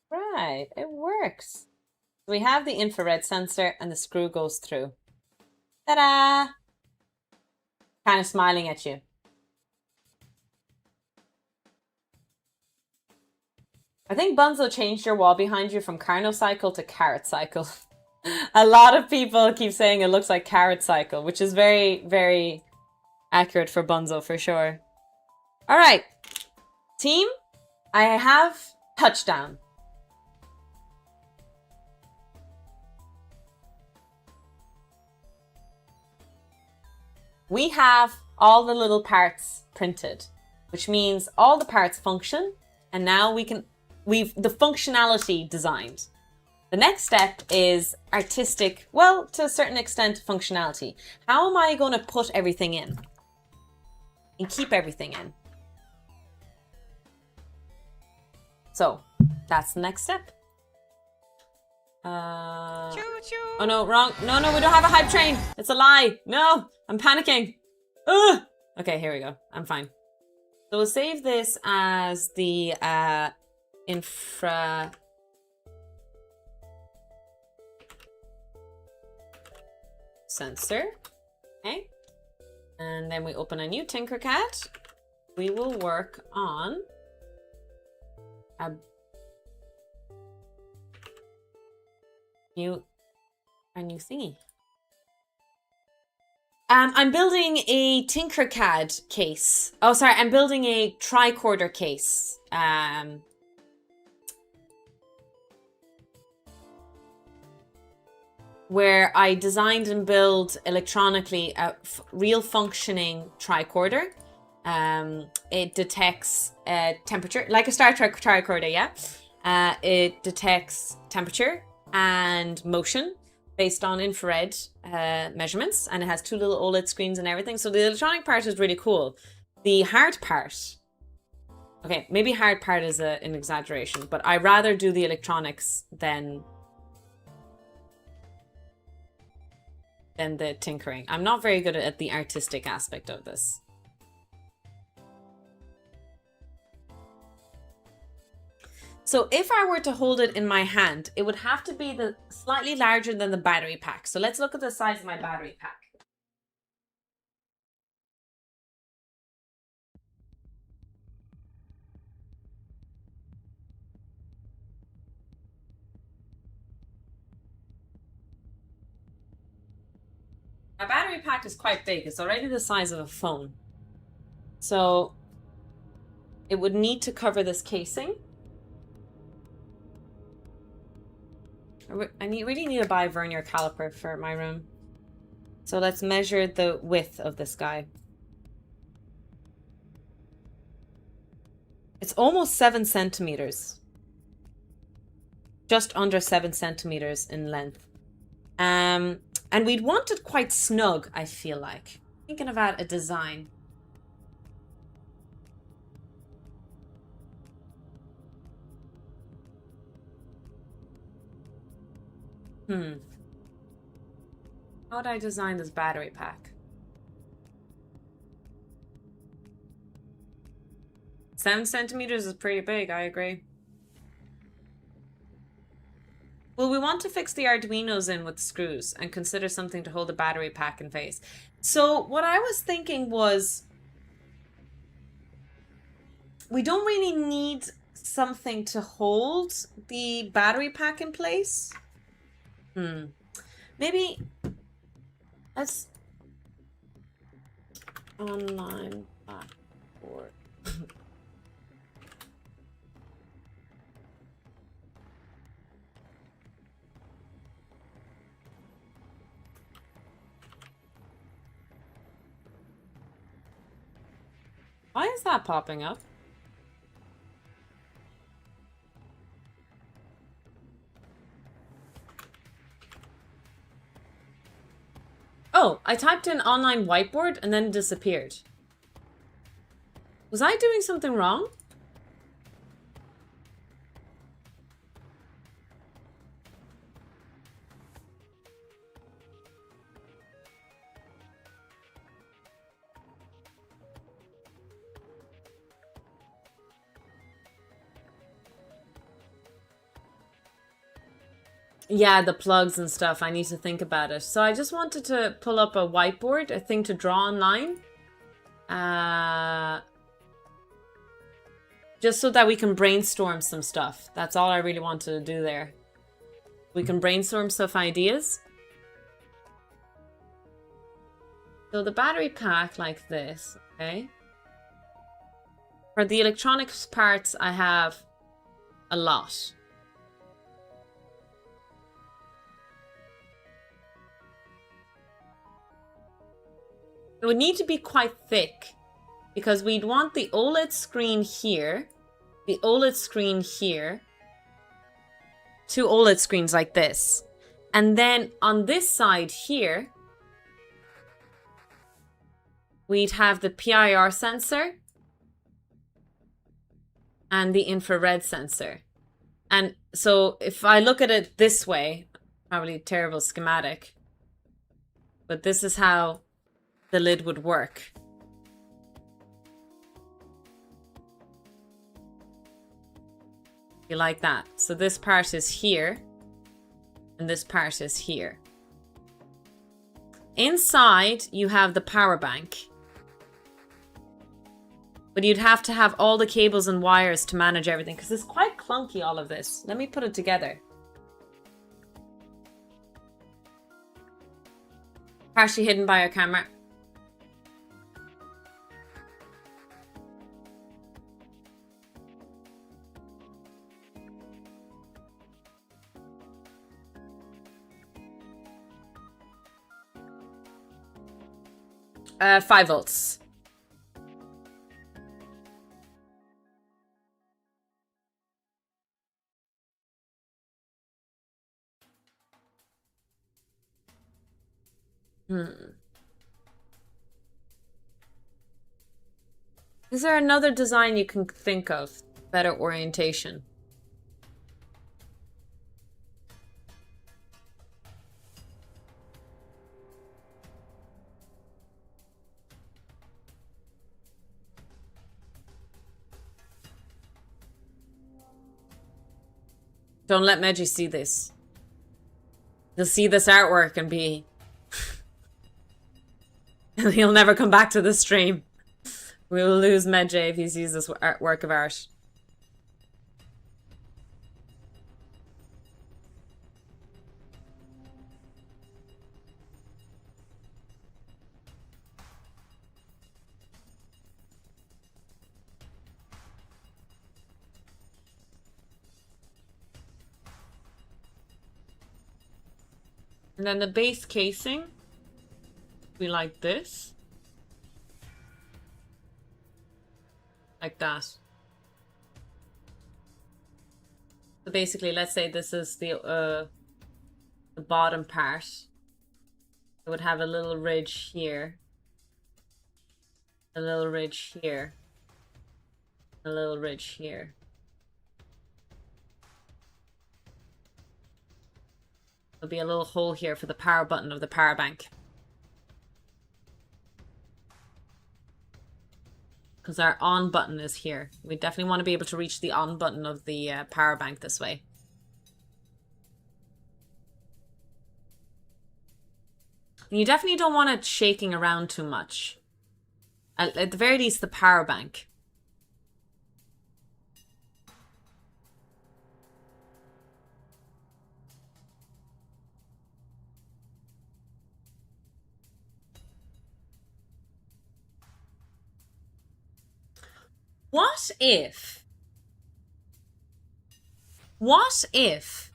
Right, it works. We have the infrared sensor and the screw goes through. Ta-da! Kind of smiling at you. I think Bunzo changed your wall behind you from Carno Cycle to Carrot Cycle. A lot of people keep saying it looks like Carrot Cycle, which is very, very accurate for Bunzo for sure. All right, team, I have touchdown. We have all the little parts printed, which means all the parts function, and now we've the functionality designed. The next step is artistic, well, to a certain extent, functionality. How am I going to put everything in and keep everything in? So that's the next step. Oh no, wrong. No, we don't have a hype train. It's a lie. No, I'm panicking. Ugh. Okay, here we go. I'm fine. So we'll save this as the infra sensor. Okay. And then we open a new TinkerCAD. We will work on a new thingy. I'm building a TinkerCAD case. Oh, sorry, I'm building a tricorder case. Where I designed and built electronically a real functioning tricorder. It detects temperature, like a Star Trek tricorder, yeah? It detects temperature and motion based on infrared measurements, and it has 2 little OLED screens and everything. So the electronic part is really cool. The hard part, okay, maybe hard part is an exaggeration, but I rather do the electronics than the tinkering. I'm not very good at the artistic aspect of this. So if I were to hold it in my hand, it would have to be slightly larger than the battery pack. So let's look at the size of my battery pack. My battery pack is quite big. It's already the size of a phone. So it would need to cover this casing. I really need to buy a vernier caliper for my room. So let's measure the width of this guy. It's almost 7 centimeters. Just under 7 centimeters in length. And we'd want it quite snug, I feel like. Thinking about a design. How would I design this battery pack? 7 centimeters is pretty big, I agree. Well, we want to fix the Arduinos in with screws and consider something to hold the battery pack in place. So what I was thinking was, we don't really need something to hold the battery pack in place. Maybe let's online backboard. Why is that popping up? Oh, I typed in online whiteboard and then it disappeared. Was I doing something wrong? Yeah, the plugs and stuff. I need to think about it. So I just wanted to pull up a whiteboard, a thing to draw online. Just so that we can brainstorm some stuff. That's all I really wanted to do there. We can brainstorm some ideas. So the battery pack like this, okay? For the electronics parts, I have a lot. It would need to be quite thick because we'd want the OLED screen here, the OLED screen here, two OLED screens like this. And then on this side here, we'd have the PIR sensor and the infrared sensor. And so if I look at it this way, probably a terrible schematic, but this is how the lid would work. You like that? So this part is here, and this part is here. Inside, you have the power bank. But you'd have to have all the cables and wires to manage everything, because it's quite clunky, all of this. Let me put it together. Partially hidden by our camera. Uh, 5 volts. Is there another design you can think of? Better orientation. Don't let Meji see this. He'll see this artwork and be... he'll never come back to the stream. We will lose Meji if he sees this work of art. And then the base casing, we like this. Like that. So basically, let's say this is the bottom part. It would have a little ridge here. A little ridge here. A little ridge here. There'll be a little hole here for the power button of the power bank. Because our on button is here. We definitely want to be able to reach the on button of the power bank this way. And you definitely don't want it shaking around too much. At the very least, the power bank. What if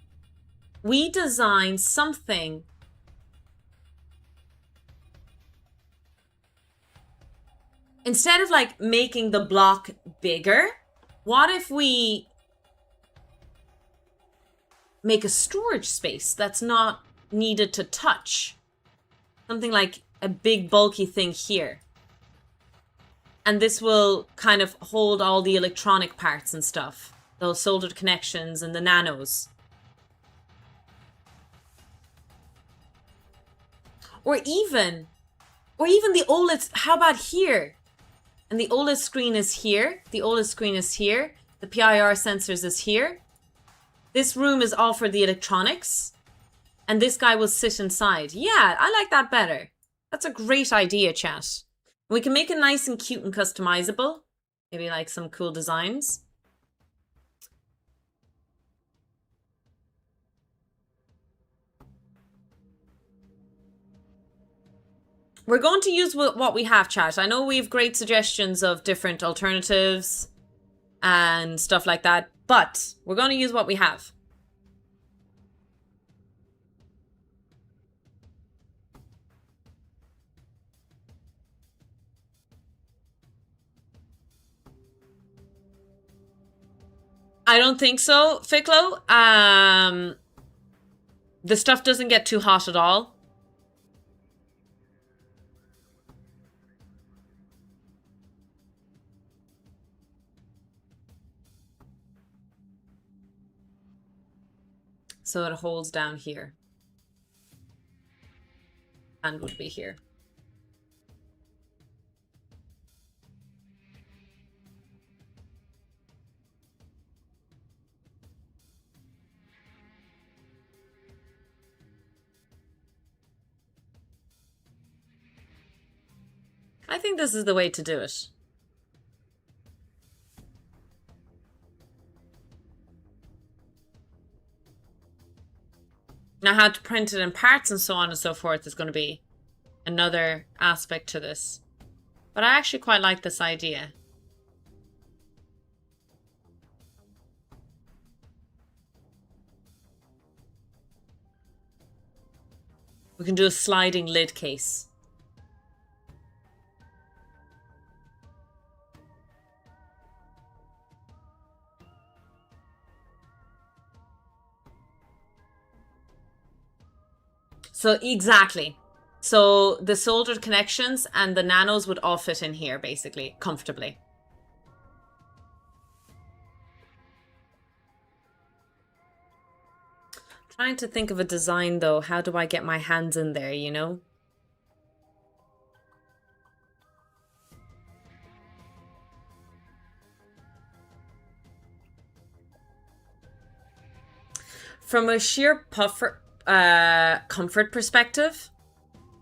we design something instead of like making the block bigger? What if we make a storage space that's not needed to touch? something like a big bulky thing here. And this will kind of hold all the electronic parts and stuff. Those soldered connections and the nanos. Or even the OLED, how about here? And the OLED screen is here. The OLED screen is here. The PIR sensors is here. This room is all for the electronics. And this guy will sit inside. Yeah, I like that better. That's a great idea, chat. We can make it nice and cute and customizable. Maybe like some cool designs. We're going to use what we have, chat. I know we have great suggestions of different alternatives and stuff like that, but we're going to use what we have. I don't think so, Ficlo. The stuff doesn't get too hot at all. So it holds down here. And would be here. I think this is the way to do it. Now how to print it in parts and so on and so forth is going to be another aspect to this. But I actually quite like this idea. We can do a sliding lid case. So exactly. So the soldered connections and the nanos would all fit in here basically, comfortably. Trying to think of a design though. How do I get my hands in there, you know? From a sheer comfort perspective,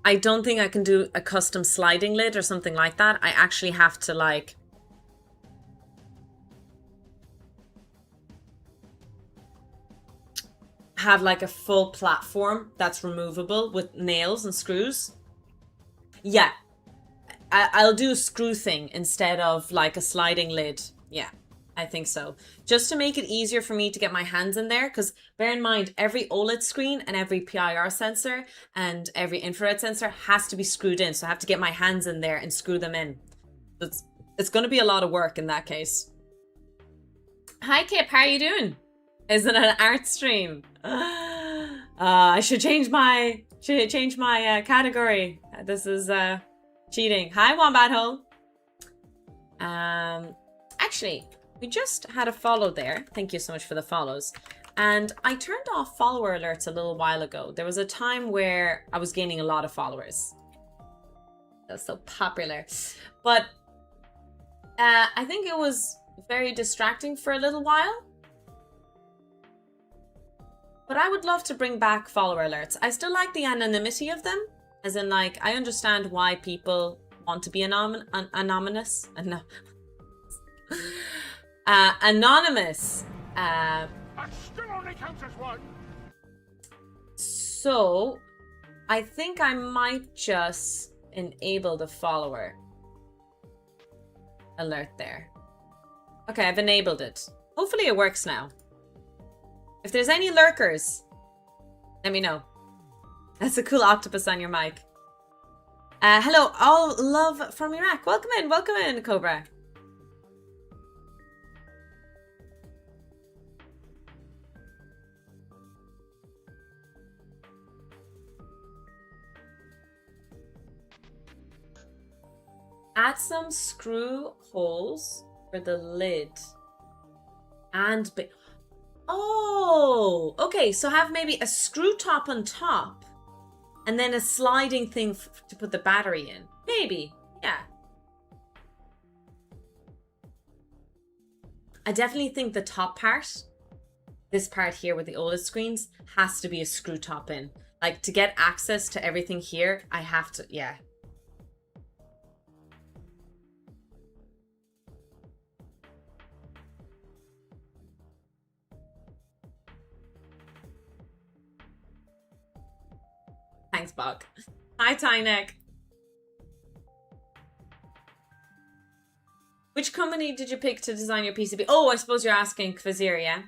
I don't think I can do a custom sliding lid or something like that. I actually have to like have like a full platform that's removable with nails and screws. Yeah, I'll do a screw thing instead of like a sliding lid. Yeah, I think so. Just to make it easier for me to get my hands in there, because bear in mind, every OLED screen and every PIR sensor and every infrared sensor has to be screwed in. So I have to get my hands in there and screw them in. It's going to be a lot of work in that case. Hi, Kip. How are you doing? Isn't it an art stream? I should change my category. This is cheating. Hi, Wombat Hole. Actually, we just had a follow there. Thank you so much for the follows. And I turned off follower alerts a little while ago. There was a time where I was gaining a lot of followers. That's so popular. But I think it was very distracting for a little while. But I would love to bring back follower alerts. I still like the anonymity of them. As in, like, I understand why people want to be anonymous. Anonymous. I still only counts as one. So, I think I might just enable the follower alert there. Okay, I've enabled it. Hopefully it works now. If there's any lurkers, let me know. That's a cool octopus on your mic. Hello, all love from Iraq. Welcome in, Cobra. Add some screw holes for the lid. And oh, okay. So have maybe a screw top on top and then a sliding thing to put the battery in. Maybe, yeah. I definitely think the top part, this part here with the OLED screens, has to be a screw top in. Like, to get access to everything here, I have to, yeah. Thanks, Bog. Hi, Tynek. Which company did you pick to design your PCB? Oh, I suppose you're asking Kvazir, yeah?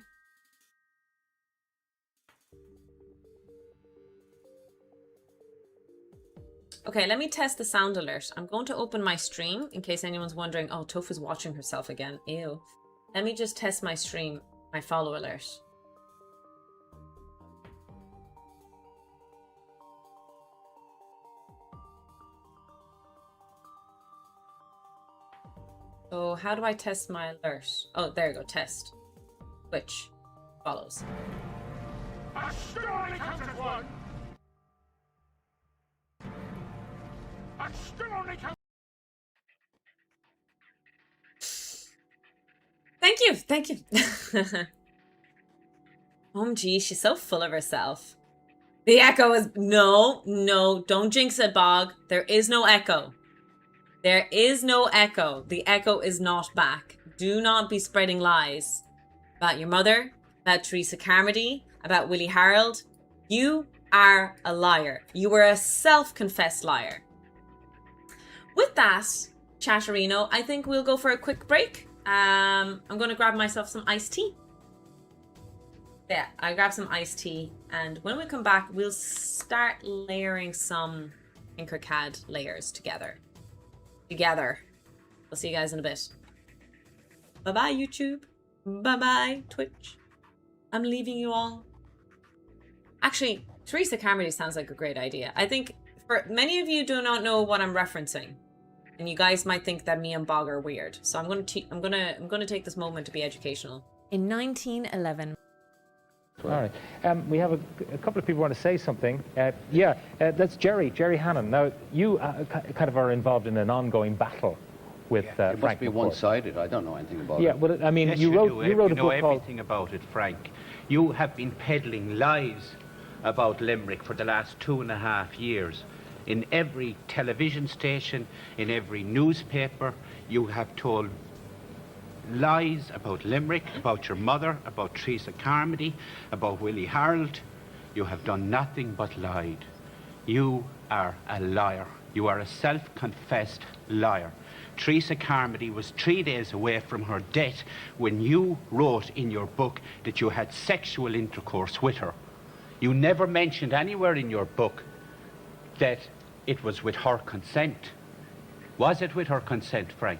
Okay, let me test the sound alert. I'm going to open my stream in case anyone's wondering, oh, Tofu's watching herself again. Ew. Let me just test my stream, my follow alert. So how do I test my alert? Oh, there you go, test. Which follows. I still only counted one. I still only counted. Thank you, thank you. OMG, she's so full of herself. The echo is, no, don't jinx it, Bog. There is no echo. There is no echo. The echo is not back. Do not be spreading lies about your mother, about Teresa Carmody, about Willie Harold. You are a liar. You were a self-confessed liar. With that, Chatterino, I think we'll go for a quick break. I'm going to grab myself some iced tea. Yeah, I grab some iced tea. And when we come back, we'll start layering some TinkerCAD layers together. I'll see you guys in a bit. Bye-bye, YouTube. Bye-bye, Twitch. I'm leaving you all. Actually, Teresa Carmody sounds like a great idea. I think for many of you do not know what I'm referencing, and you guys might think that me and Bog are weird. So I'm gonna take this moment to be educational. In 1911. All right. We have a couple of people want to say something. That's Jerry Hannon. Now, you kind of are involved in an ongoing battle with Frank. It must be McCourt. one-sided. I don't know anything about it. Yeah, well, I mean, Yes, you wrote a you book know called... everything about it, Frank. You have been peddling lies about Limerick for the last 2.5 years. In every television station, in every newspaper, you have told lies about Limerick, about your mother, about Teresa Carmody, about Willie Harold. You have done nothing but lied. You are a liar. You are a self-confessed liar. Teresa Carmody was 3 days away from her death when you wrote in your book that you had sexual intercourse with her. You never mentioned anywhere in your book that it was with her consent. Was it with her consent, Frank?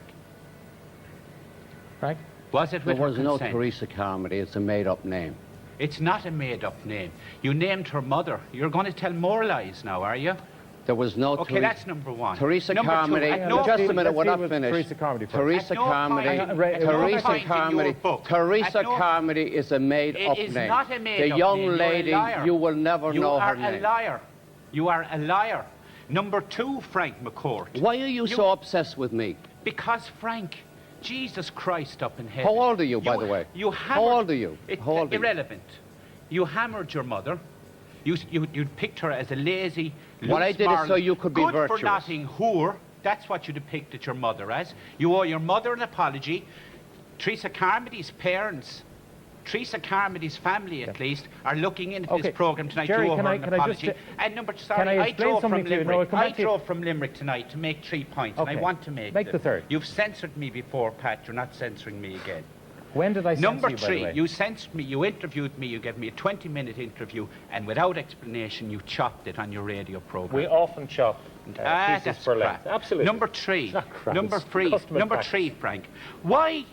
Frank? Was it with There her was consent? no Teresa Carmody. It's a made-up name. It's not a made-up name. You named her mother. You're going to tell more lies now, are you? There was no Okay, that's number one. Teresa Number two, Carmody. at no Just a point- minute, we're not Let's deal with finished. Teresa Carmody first. Teresa At no Carmody. point- at no Teresa point in your Carmody. book- Teresa at no- Carmody is a made-up It is name. not a made-up The young name. You're a lady, liar. you will never know her You are a name. liar. You are a liar. Number two, Frank McCourt. Why are you so obsessed with me? Because, Frank, Jesus Christ up in heaven. How old are you, by the way? You hammered, How old are you? It's How old are you? irrelevant. You hammered your mother. You picked her as a lazy, What I loose did is moral, so you could be good virtuous. for nothing whore. That's what you depicted your mother as. You owe your mother an apology. Teresa Carmody's parents, Teresa Carmody's family at least, are looking into Okay. this programme tonight Jerry, to owe can her I- an can I just apology. say- And number, Can sorry, I I explain drove from something to you? No, I'll Limerick. come back I to you. drove from Limerick tonight to make 3 points, and I Okay. want to make Make them. the third. You've censored me before, Pat. You're not censoring me again. When did I censor Number you, by the three, way? you censored me, you interviewed me, you gave me a 20-minute interview, and without explanation, you chopped it on your radio programme. We often chop pieces That's for crap. length. Absolutely. Number three, It's not crap, number it's three, custom and number practice. three, Frank. Why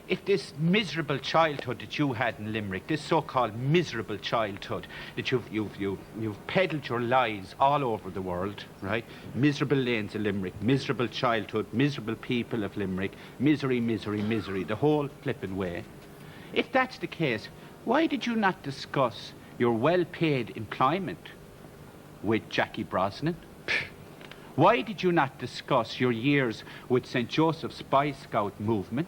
if this miserable childhood that you had in Limerick, this so-called miserable childhood that you've peddled your lies all over the world, right? Miserable lanes of Limerick, miserable childhood, miserable people of Limerick, misery, misery, misery, the whole flipping way. If that's the case, why did you not discuss your well-paid employment with Jackie Brosnan? Why did you not discuss your years with St. Joseph's Spy Scout movement?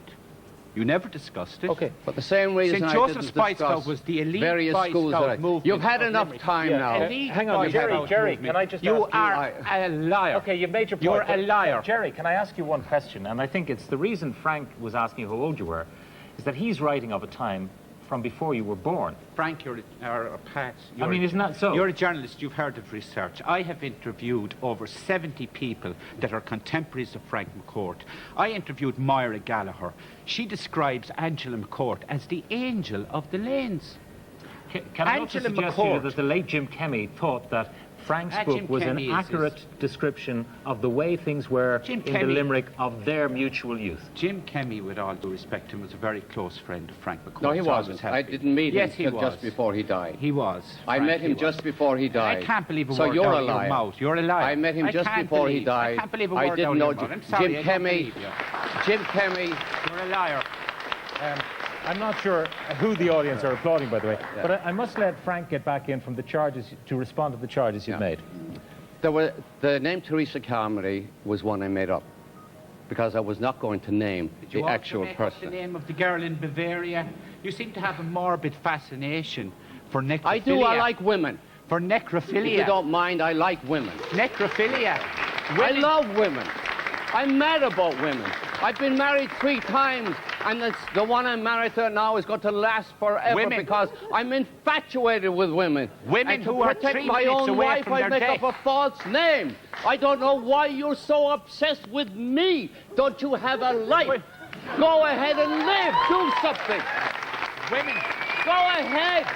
You never discussed it. Okay. For the same reason St. I Joseph's didn't Spy discuss Scout was the elite various Spy schools Scout that I- movement. You've had of enough Limerick. time now. Elite Hang on, Spy Jerry, Scout Jerry, movement. can I just You ask you- are a liar. Okay, you've made your point. You're a but, liar. Jerry, can I ask you one question? And I think it's the reason Frank was asking how old you were, is that he's writing of a time from before you were born. Frank, Pat, I mean, isn't that so? You're a journalist, you've heard of research. I have interviewed over 70 people that are contemporaries of Frank McCourt. I interviewed Moira Gallagher. She describes Angela McCourt as the angel of the lanes. Can I also Angela suggest to you McCourt. that the late Jim Kemmy thought that Frank's book Jim was Kemmy an accurate description of the way things were Jim in the Kemmy- Limerick of their mutual youth? Jim Kemmy, with all due respect to him, was a very close friend of Frank McCourt. No, he Always wasn't. has I been. didn't meet Yes, him he till was. just before he died. He was. I Frank, met him he just was. before he died. I can't believe a so word you're out a of your liar. mouth. You're a liar. I met him I just can't before he believe- died. I can't believe a I word didn't out of know your mouth. I'm sorry, Jim I don't Kemmy. believe you. Jim Kemmy. You're a liar. I'm not sure who the audience are applauding, by the way, but I must let Frank get back in from the charges to respond to the charges you've made. The name Teresa Carmody was one I made up because I was not going to name Did the you also actual make up the person. name of the girl in Bavaria? You seem to have a morbid fascination for necrophilia. I do. I like women. For If necrophilia. you don't mind, I like women. Necrophilia. I love women. I'm mad about women. I've been married 3 times, and the one I'm married to now is going to last forever Women. because I'm infatuated with women. Women and to who are protect 3 my minutes own away wife, from I their make death. up a false name. I don't know why you're so obsessed with me. Don't you have a life? Go ahead and live. Do something. Women. Go ahead.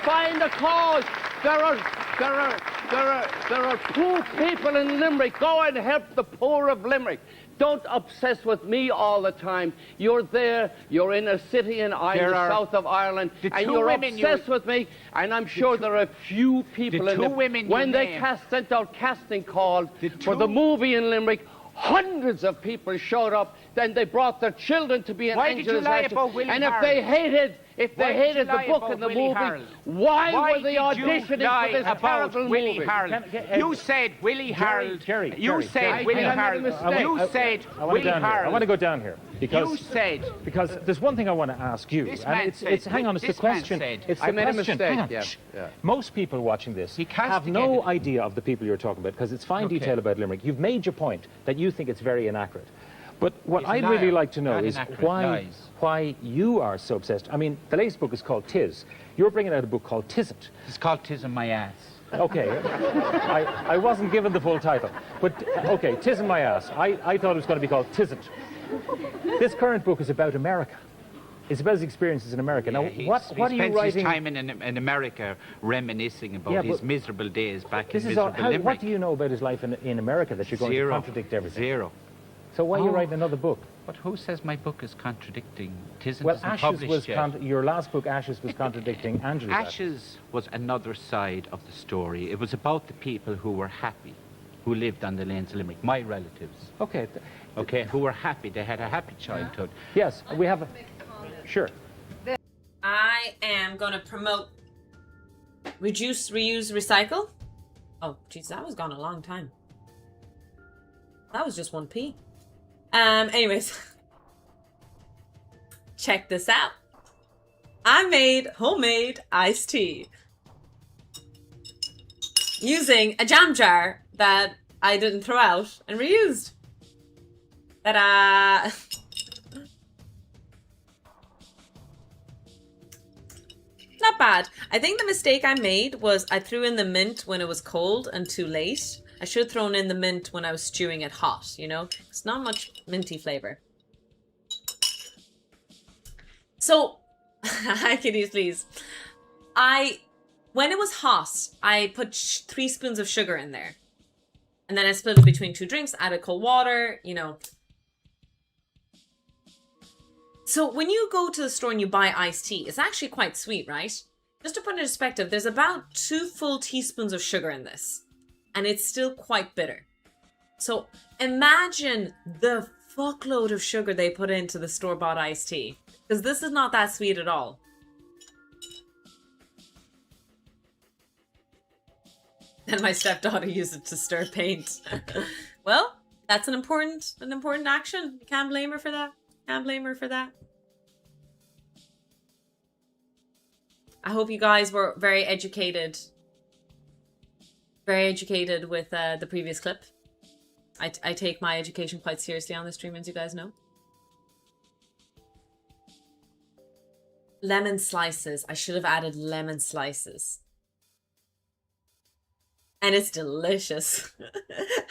Find a cause. There are poor people in Limerick. Go and help the poor of Limerick. Don't obsess with me all the time. You're there. You're in a city in There the are south of Ireland, the and two you're women you- obsessed with me. And I'm sure there are a few people the in two women you when they named- sent out casting calls The for the two- movie in Limerick. Hundreds of people showed up. Then they brought their children to be in Why did you Angela's lie Ashes. about Willie And if Harold? they hated, Why did you the lie book about and the Willie movie, Harold? why were they did you auditioning lie for this about terrible Willie movie? Harold? You said Willie Harold. Jerry, you Jerry, said Jerry, Willie hang on. Harold. I made a mistake. You said I want to Willie down here. I Harold. want to go down here because You said. because there's one thing I want to ask you. This and man it's said- hang on, it's this the man question. said- It's I the made a question. mistake, Hang on, yeah, shh. yeah. Most people watching this He have no castigated. idea of the people you're talking about because it's fine Okay. detail about Limerick. You've made your point that you think it's very inaccurate. But what He's a I'd really liar, like to know not is inaccurate why lies. you are so obsessed. I mean, the latest book is called Tis. You're bringing out a book called Tisn't. It's called Tism My Ass. Okay, I wasn't given the full title, but okay, Tis in my ass. I thought it was going to be called Tisn't. This current book is about America. It's about his experiences in America. Now, He what are you spends writing? his time in America reminiscing about Yeah, his but miserable days back in This is all, miserable Limerick. what do you know about his life in America that you're going Zero. to contradict everything? Zero. So why are you Oh. writing another book? But who says my book is contradicting? Tism Well, isn't Ashes published was yet. your last book. Ashes was contradicting Angela's. Ashes was another side of the story. It was about the people who were happy, who lived on the lanes of Limerick, my relatives, Okay. okay, who were happy. They had a happy childhood. Yes, we have. Sure. I am going to promote reduce, reuse, recycle. Oh, jeez, that was gone a long time. That was just 1p. Anyways, check this out. I made homemade iced tea using a jam jar that I didn't throw out and reused. Ta-da! Not bad. I think the mistake I made was I threw in the mint when it was cold and too late. I should have thrown in the mint when I was stewing it hot, you know? It's not much minty flavor. So, hi kitties, please. When it was hot, I put 3 spoons of sugar in there. And then I split it between 2 drinks, added cold water, you know. So when you go to the store and you buy iced tea, it's actually quite sweet, right? Just to put it in perspective, there's about 2 full teaspoons of sugar in this. And it's still quite bitter. So imagine the fuckload of sugar they put into the store-bought iced tea. Because this is not that sweet at all. And my stepdaughter used it to stir paint. Well, that's an important action. You can't blame her for that. Can't blame her for that. I hope you guys were very educated. Very educated with the previous clip. I take my education quite seriously on the stream, as you guys know. Lemon slices. I should have added lemon slices. And it's delicious.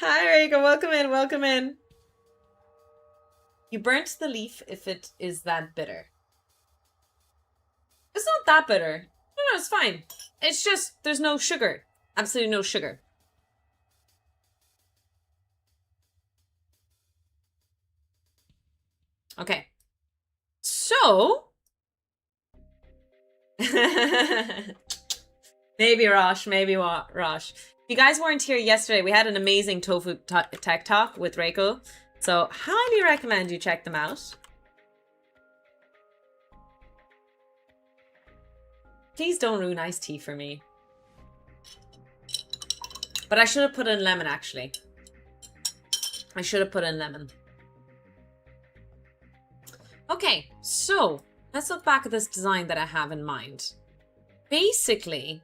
Hi, Rika. Welcome in. Welcome in. You burnt the leaf if it is that bitter. It's not that bitter. No, it's fine. It's just, there's no sugar. Absolutely no sugar. Okay. So. Maybe Rosh, maybe what, Rosh. If you guys weren't here yesterday, we had an amazing tofu tech talk with Reiko. So highly recommend you check them out. Please don't ruin iced tea for me. But I should have put in lemon, actually. I should have put in lemon. Okay, so let's look back at this design that I have in mind. Basically,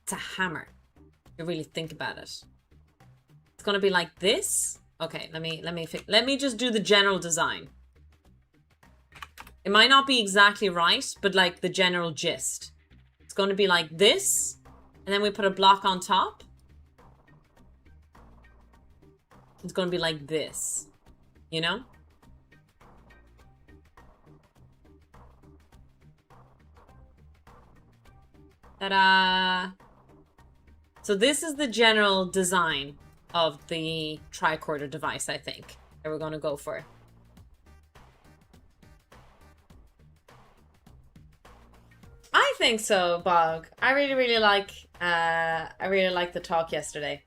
it's a hammer. You really think about it. It's gonna be like this. Okay, let me just do the general design. It might not be exactly right, but like the general gist. It's gonna be like this, and then we put a block on top. It's gonna be like this, you know? Ta-da! So this is the general design of the tricorder device, I think, that we're gonna go for. I think so, Bog. I really like the talk yesterday.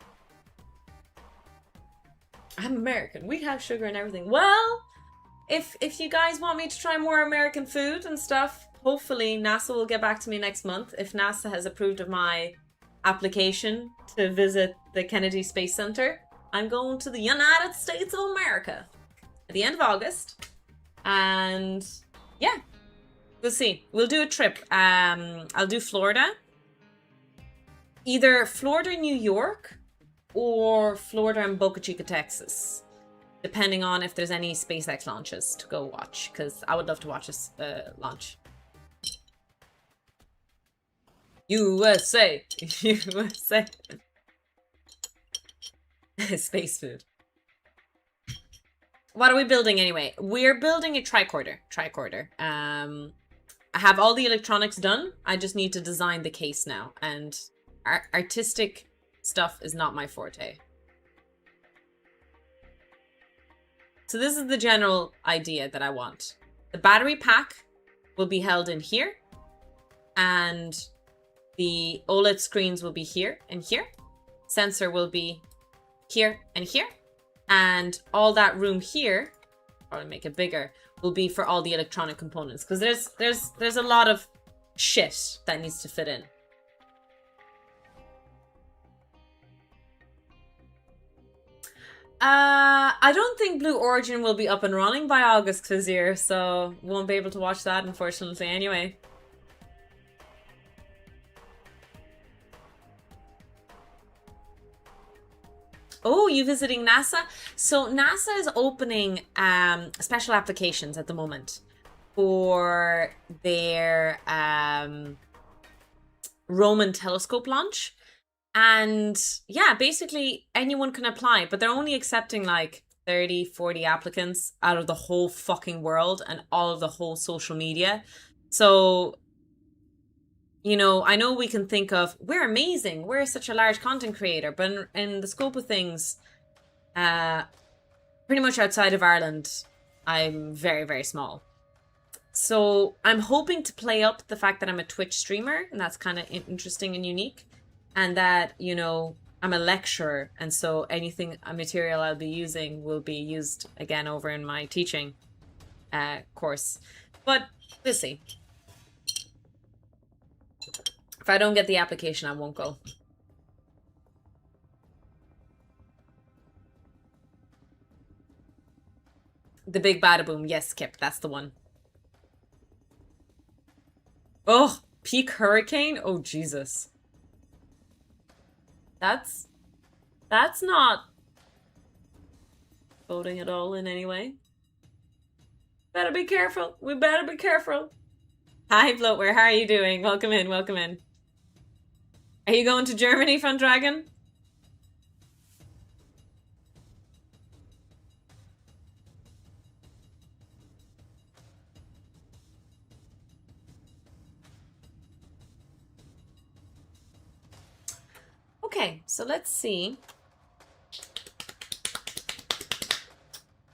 I'm American. We have sugar and everything. Well, if you guys want me to try more American food and stuff, hopefully NASA will get back to me next month. If NASA has approved of my application to visit the Kennedy Space Center, I'm going to the United States of America at the end of August. And yeah, we'll see. We'll do a trip. I'll do Florida. Either Florida, New York, or Florida and Boca Chica, Texas. Depending on if there's any SpaceX launches to go watch, because I would love to watch this launch. USA! USA! Space food. What are we building anyway? We're building a tricorder. I have all the electronics done. I just need to design the case now. And artistic stuff is not my forte. So this is the general idea that I want. The battery pack will be held in here. And the OLED screens will be here and here. Sensor will be here and here. And all that room here, probably make it bigger, will be for all the electronic components. Because there's a lot of shit that needs to fit in. I don't think Blue Origin will be up and running by August this year, so won't be able to watch that, unfortunately, anyway. Oh, you visiting NASA? So NASA is opening special applications at the moment for their Roman telescope launch. And yeah, basically anyone can apply, but they're only accepting like 30, 40 applicants out of the whole fucking world and all of the whole social media. So you know, I know we can think of, we're amazing, we're such a large content creator, but in the scope of things, pretty much outside of Ireland, I'm very, very small. So I'm hoping to play up the fact that I'm a Twitch streamer, and that's kind of interesting and unique. And that, you know, I'm a lecturer, and so anything, material I'll be using will be used again over in my teaching course. But we'll see. If I don't get the application, I won't go. The Big Badaboom. Yes, Kip, that's the one. Oh, peak hurricane? Oh, Jesus. That's not voting at all in any way. Better be careful. We better be careful. Hi, Bloatware. How are you doing? Welcome in, welcome in. Are you going to Germany, Fun Dragon? Okay, so let's see.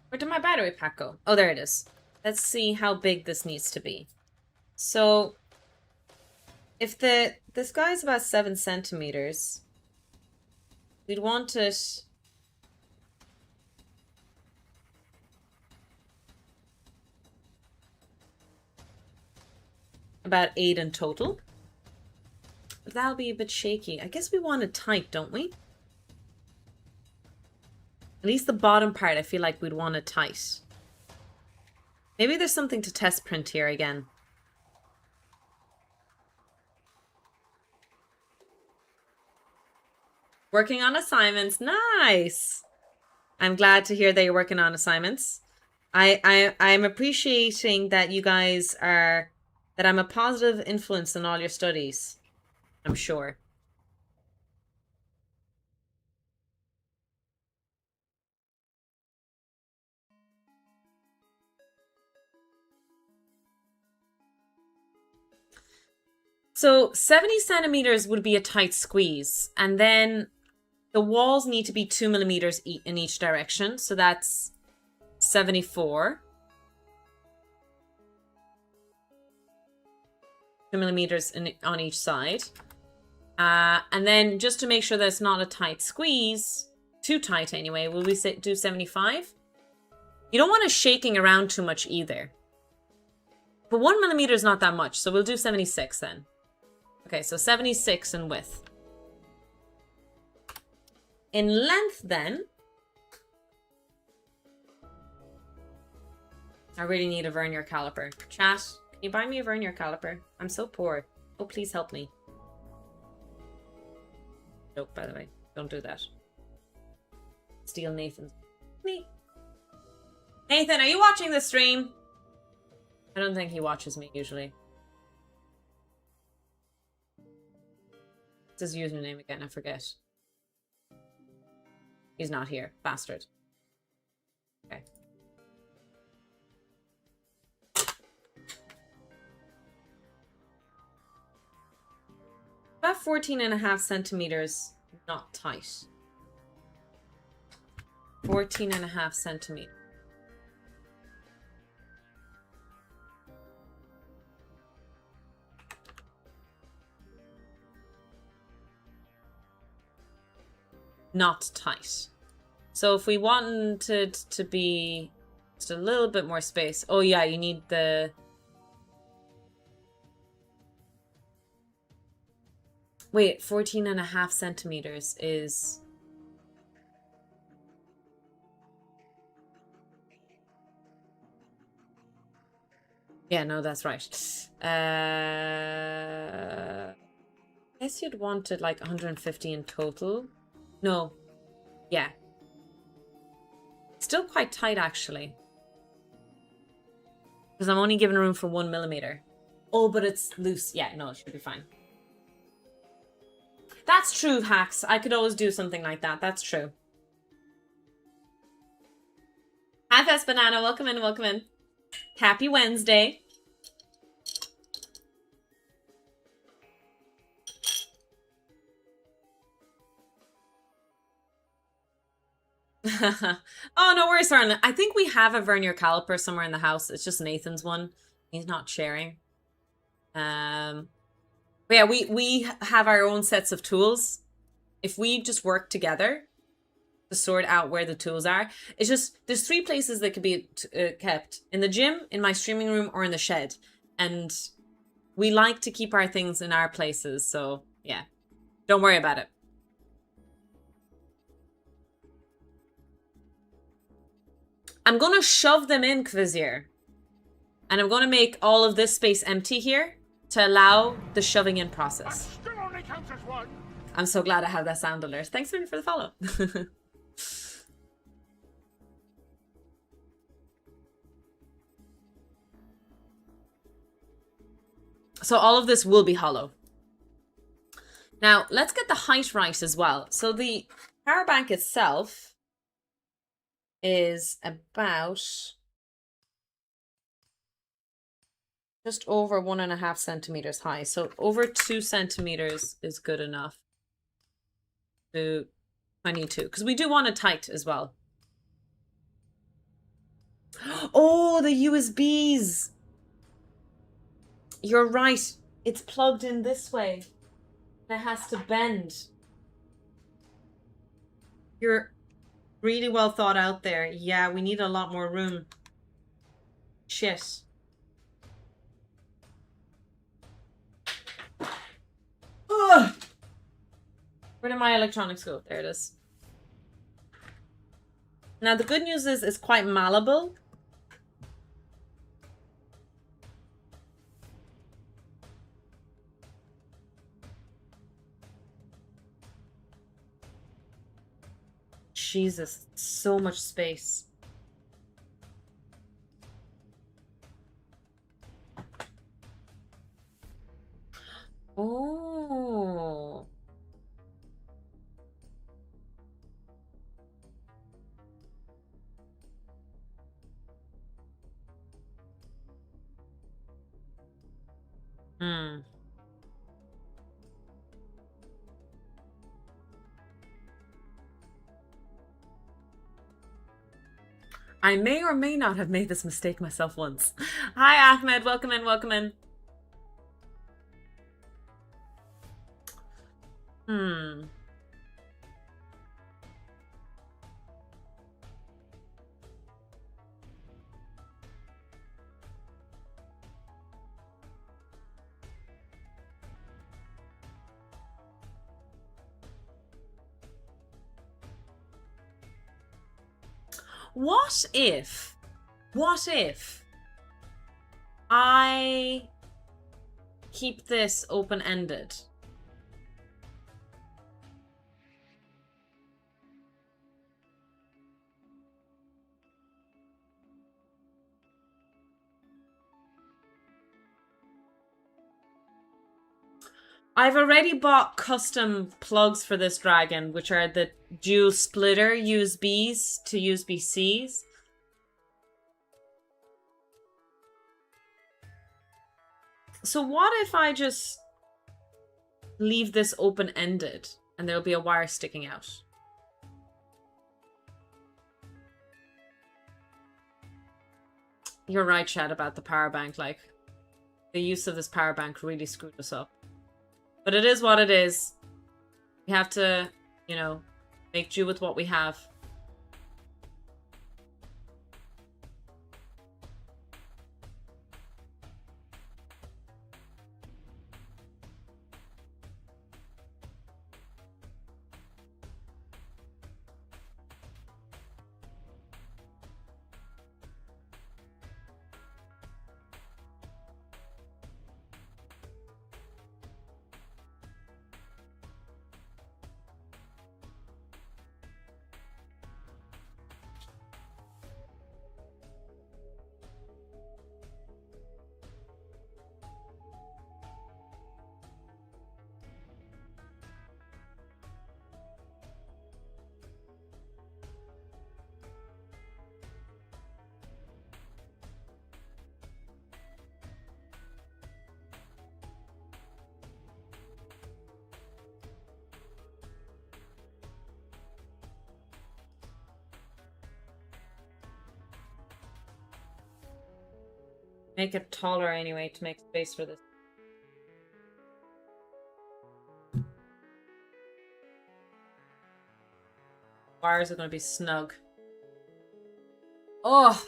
Where did my battery pack go? Oh, there it is. Let's see how big this needs to be. So, if this guy's about 7 centimeters, we'd want it about 8 in total. But that'll be a bit shaky. I guess we want it tight, don't we? At least the bottom part, I feel like we'd want it tight. Maybe there's something to test print here again. Working on assignments. Nice! I'm glad to hear that you're working on assignments. I'm appreciating that you guys are... that I'm a positive influence in all your studies. I'm sure. So 70 centimeters would be a tight squeeze. And then the walls need to be 2 millimeters in each direction. So that's 74. 2 millimeters on each side. And then just to make sure that it's not a tight squeeze, too tight anyway, will we do 75? You don't want it shaking around too much either. But 1 millimeter is not that much, so we'll do 76 then. Okay, so 76 in width. In length then, I really need a vernier caliper. Chat, can you buy me a vernier caliper? I'm so poor. Oh, please help me. Joke, by the way. Don't do that. Steal Nathan's. Me. Nathan, are you watching the stream? I don't think he watches me usually. What's his username again? I forget. He's not here. Bastard. Okay. About 14.5 centimeters, not tight. 14.5 centimeters. Not tight. So if we wanted to be just a little bit more space. Oh yeah, you need the... Wait, 14.5 centimeters is... Yeah, no, that's right. I guess you'd want it like 150 in total. No. Yeah. Still quite tight, actually. Because I'm only giving room for 1 millimeter. Oh, but it's loose. Yeah, no, it should be fine. That's true, Hacks. I could always do something like that. That's true. Hi, Fest Banana. Welcome in, welcome in. Happy Wednesday. Oh, no worries, Arlen. I think we have a vernier caliper somewhere in the house. It's just Nathan's one. He's not sharing. But yeah, we have our own sets of tools. If we just work together to sort out where the tools are, it's just there's 3 places that could be kept: in the gym, in my streaming room, or in the shed. And we like to keep our things in our places, so yeah, don't worry about it. I'm gonna shove them in, Kvizier. And I'm gonna make all of this space empty here to allow the shoving in process. Still only counts as one. I'm so glad I have that sound alert. Thanks for the follow. So all of this will be hollow. Now, let's get the height right as well. So the power bank itself is about just over 1.5 centimeters high. So over 2 centimeters is good enough. To 22, because we do want it tight as well. Oh, the USBs. You're right. It's plugged in this way. It has to bend. You're really well thought out there. Yeah, we need a lot more room. Shit. Ugh. Where did my electronics go? There it is. Now, the good news is it's quite malleable. Jesus, so much space. Oh. Hmm. I may or may not have made this mistake myself once. Hi, Ahmed. Welcome in, welcome in. Hmm. What if I keep this open-ended? I've already bought custom plugs for this dragon, which are the dual splitter USBs to USB-Cs. So what if I just leave this open-ended and there'll be a wire sticking out? You're right, Chad, about the power bank. Like, the use of this power bank really screwed us up. But it is what it is. We have to, you know, make do with what we have. Make it taller anyway to make space for this. Wires are going to be snug. Oh!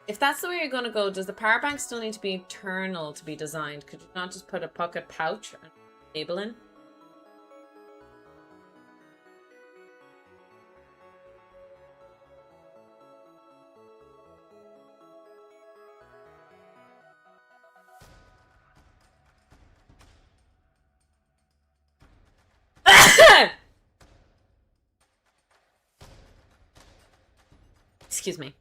If that's the way you're going to go, does the power bank still need to be internal to be designed? Could you not just put a pocket pouch and cable in? Excuse me.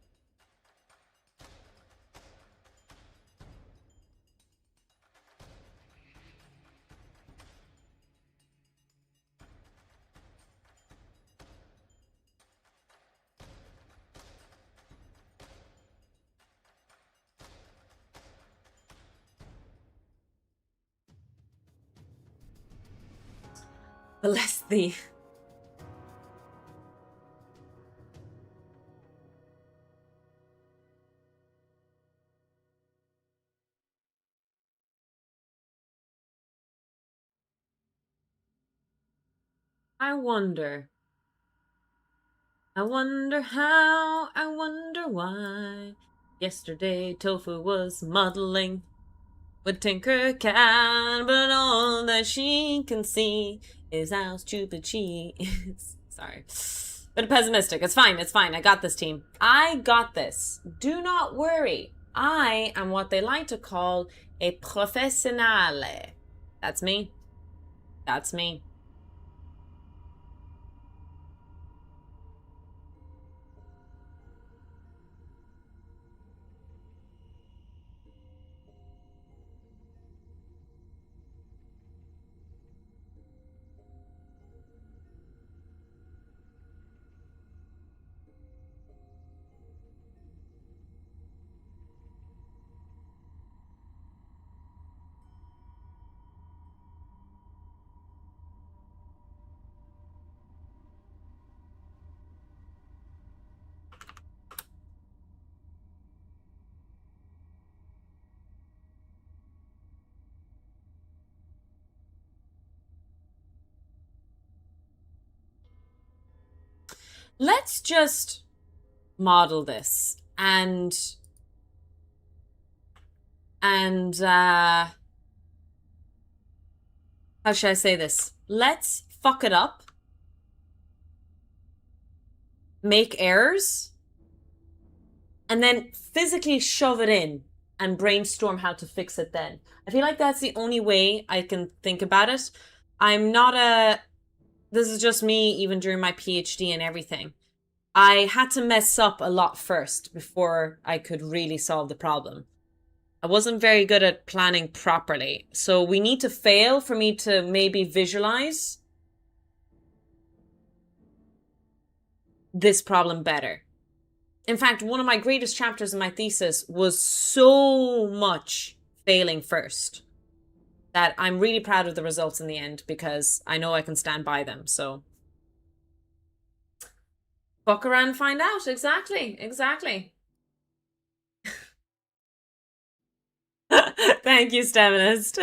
Bless thee. I wonder how, I wonder why. Yesterday Tofu was modeling with TinkerCAD, but all that she can see is how stupid she is. Sorry. But pessimistic. It's fine, it's fine. I got this, team. I got this. Do not worry. I am what they like to call a professionale. That's me. That's me. Let's just model this and how should I say this? Let's fuck it up, make errors, and then physically shove it in and brainstorm how to fix it then. I feel like that's the only way I can think about it. I'm not this is just me even during my PhD and everything. I had to mess up a lot first before I could really solve the problem. I wasn't very good at planning properly. So we need to fail for me to maybe visualize this problem better. In fact, one of my greatest chapters in my thesis was so much failing first that I'm really proud of the results in the end because I know I can stand by them. So fuck around and find out. Exactly. Exactly. Thank you, Steminist.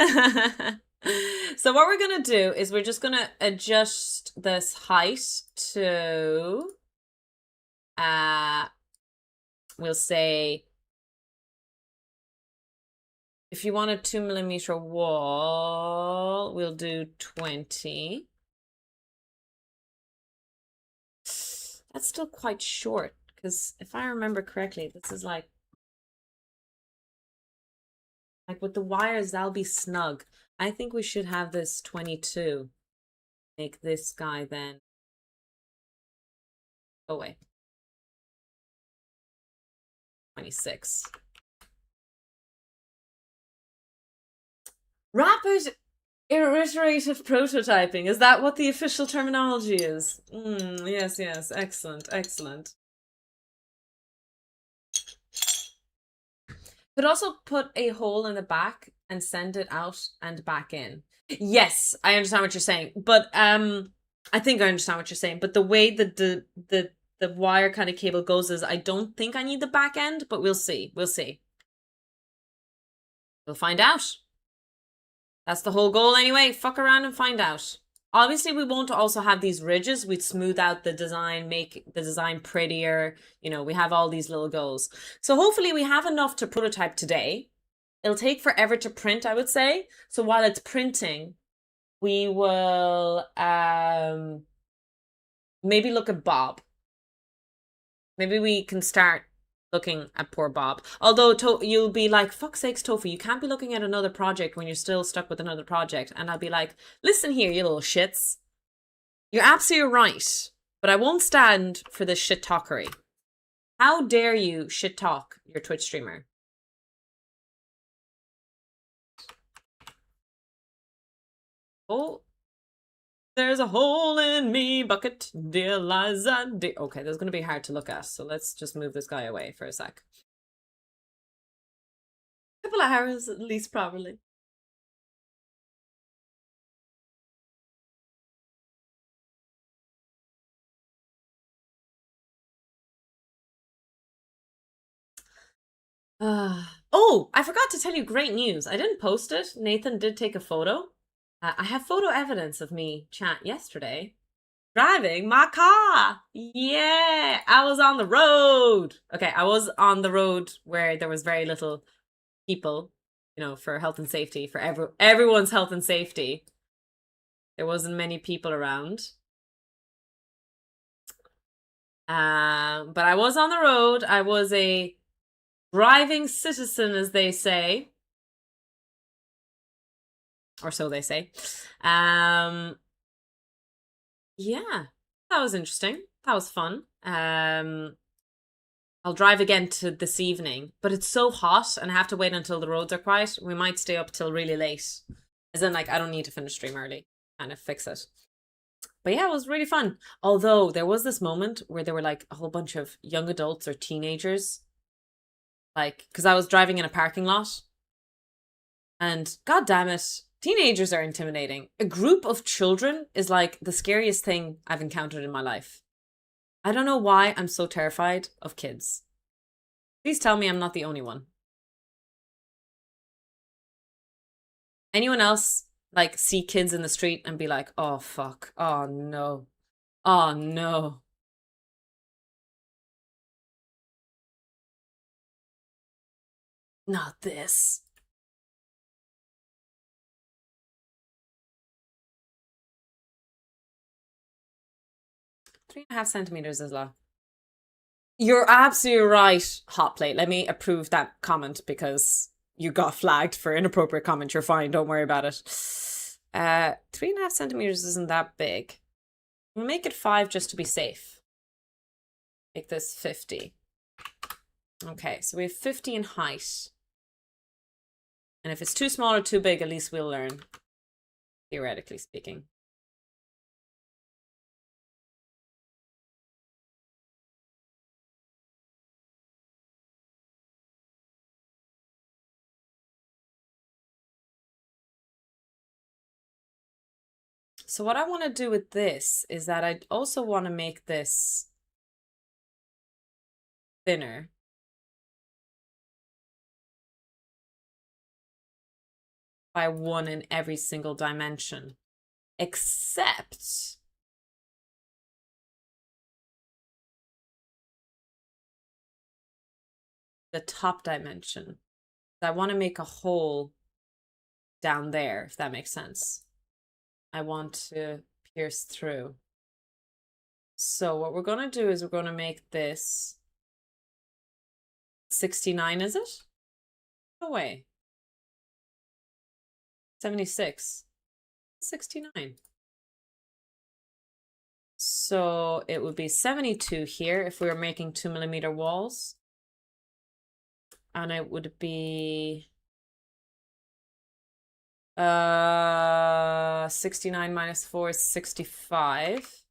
So what we're going to do is we're just going to adjust this height to, we'll say, if you want a 2mm wall, we'll do 20. That's still quite short because if I remember correctly, this is like with the wires, that'll be snug. I think we should have this 22. Make this guy then. Oh, wait. 26. Rapid iterative prototyping. Is that what the official terminology is? Yes, yes. Excellent, excellent. Could also put a hole in the back and send it out and back in. Yes, I understand what you're saying, but I think I understand what you're saying. But the way the wire kind of cable goes is I don't think I need the back end, but we'll see. We'll see. We'll find out. That's the whole goal anyway. Fuck around and find out. Obviously, we won't also have these ridges. We'd smooth out the design, make the design prettier. You know, we have all these little goals. So hopefully we have enough to prototype today. It'll take forever to print, I would say. So while it's printing, we will maybe look at Bob. Maybe we can start looking at poor Bob. Although you'll be like, fuck's sakes, Tofu, you can't be looking at another project when you're still stuck with another project. And I'll be like, listen here, you little shits. You're absolutely right, but I won't stand for this shit talkery. How dare you shit talk your Twitch streamer? Oh, there's a hole in me bucket, dear Liza. Okay, this is going to be hard to look at, so let's just move this guy away for a sec. A couple of hours at least, probably. Oh, I forgot to tell you great news. I didn't post it. Nathan did take a photo. I have photo evidence of me chat yesterday driving my car. Yeah, I was on the road. Okay, I was on the road where there was very little people, you know, for health and safety, for everyone's health and safety. There wasn't many people around. But I was on the road. I was a driving citizen, as they say. Or so they say. Yeah, that was interesting. That was fun. I'll drive again to this evening, but it's so hot and I have to wait until the roads are quiet. We might stay up till really late. As in, like, I don't need to finish stream early. Kind of fix it. But yeah, it was really fun. Although there was this moment where there were like a whole bunch of young adults or teenagers. Like, because I was driving in a parking lot. And god damn it, teenagers are intimidating. A group of children is like the scariest thing I've encountered in my life. I don't know why I'm so terrified of kids. Please tell me I'm not the only one. Anyone else like see kids in the street and be like, oh fuck, oh no, oh no. Not this. Three and a half centimeters is low. You're absolutely right, Hot Plate. Let me approve that comment because you got flagged for inappropriate comment. You're fine. Don't worry about it. 3.5 centimeters isn't that big. We'll make it 5 just to be safe. Make this 50. Okay, so we have 50 in height. And if it's too small or too big, at least we'll learn, theoretically speaking. So what I want to do with this is that I also want to make this thinner. By 1 in every single dimension, except the top dimension. I want to make a hole down there, if that makes sense. I want to pierce through. So what we're going to do is we're going to make this 69, is it? No way. 76. 69. So it would be 72 here if we were making 2mm walls. And it would be 69 minus 4 is 65.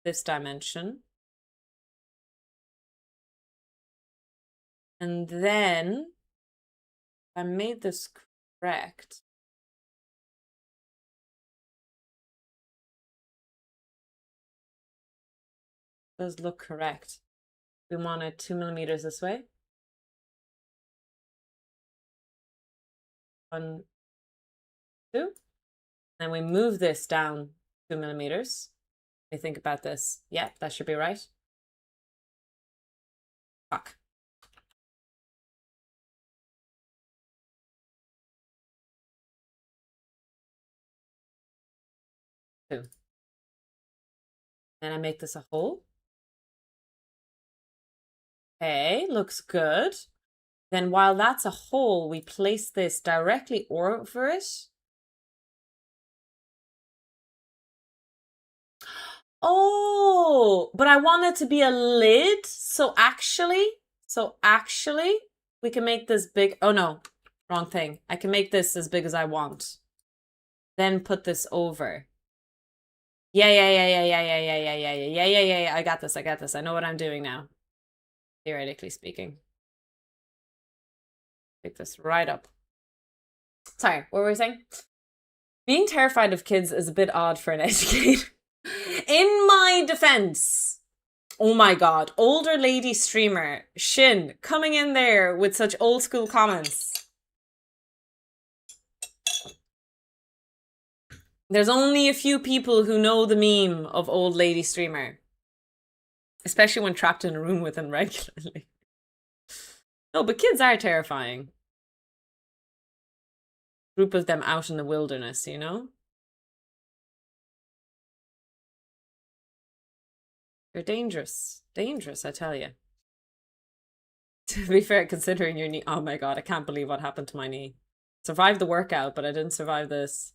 This dimension. And then I made this correct. Does look correct. We want it 2 millimeters this way. 1, 2. Then we move this down 2 millimeters. Let me think about this. Yeah, that should be right. Fuck. Two. Then I make this a hole. Okay, looks good. Then while that's a hole, we place this directly over it. Oh, but I want it to be a lid. So actually, we can make this big. Oh no, wrong thing. I can make this as big as I want. Then put this over. Yeah. I got this. I know what I'm doing now. Theoretically speaking. Pick this right up. Sorry, what were we saying? Being terrified of kids is a bit odd for an educator. In my defense, oh my god, older lady streamer, Shin, coming in there with such old school comments. There's only a few people who know the meme of old lady streamer. Especially when trapped in a room with them regularly. No, but kids are terrifying. Group of them out in the wilderness, you know? They're dangerous. Dangerous, I tell you. To be fair, considering your knee. Oh my god, I can't believe what happened to my knee. Survived the workout, but I didn't survive this.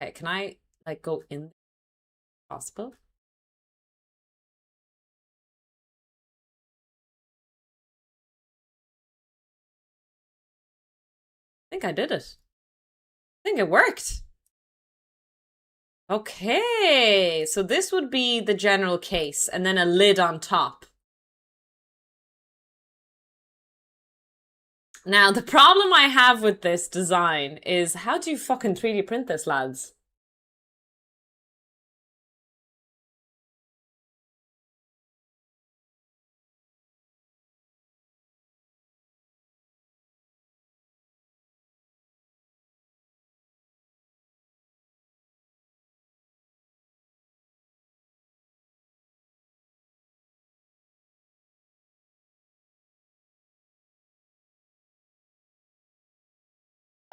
Okay, can I, like, go in? Possible? I think I did it. I think it worked. Okay, so this would be the general case, and then a lid on top. Now, the problem I have with this design is, how do you fucking 3D print this, lads?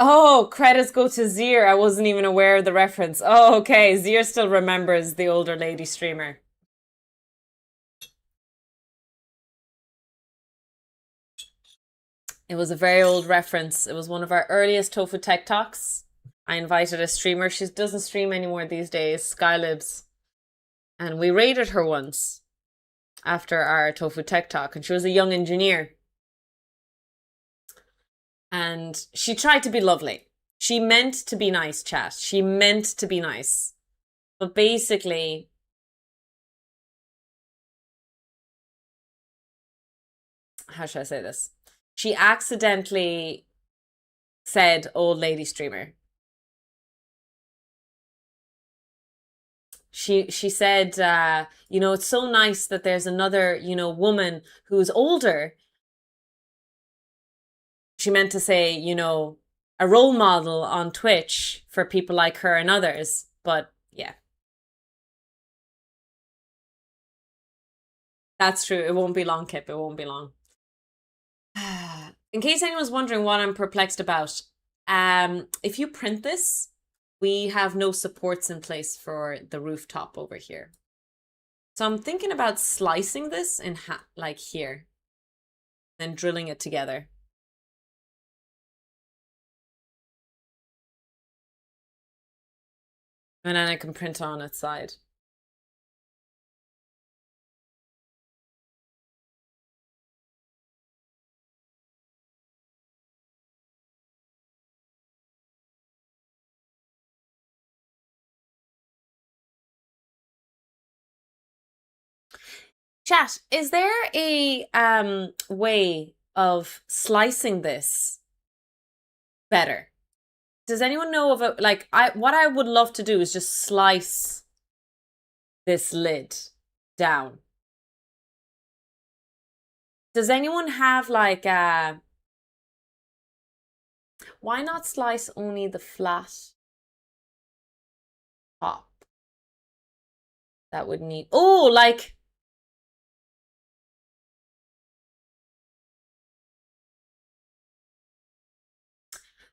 Oh, credits go to Zier. I wasn't even aware of the reference. Oh, okay. Zier still remembers the older lady streamer. It was a very old reference. It was one of our earliest Tofu Tech Talks. I invited a streamer. She doesn't stream anymore these days, Skylibs. And we raided her once after our Tofu Tech Talk. And she was a young engineer. And she tried to be lovely. She meant to be nice, chat. She meant to be nice. But basically, how should I say this? She accidentally said old lady streamer. She said, you know, it's so nice that there's another, you know, woman who's older. She meant to say, you know, a role model on Twitch for people like her and others. But yeah. That's true. It won't be long, Kip. It won't be long. In case anyone's wondering what I'm perplexed about, if you print this, we have no supports in place for the rooftop over here. So I'm thinking about slicing this in like here, and drilling it together. And then I can print on its side. Chat, is there a way of slicing this better? Does anyone know of a, like, what I would love to do is just slice this lid down. Does anyone have like a, why not slice only the flat top? That would need, oh, like,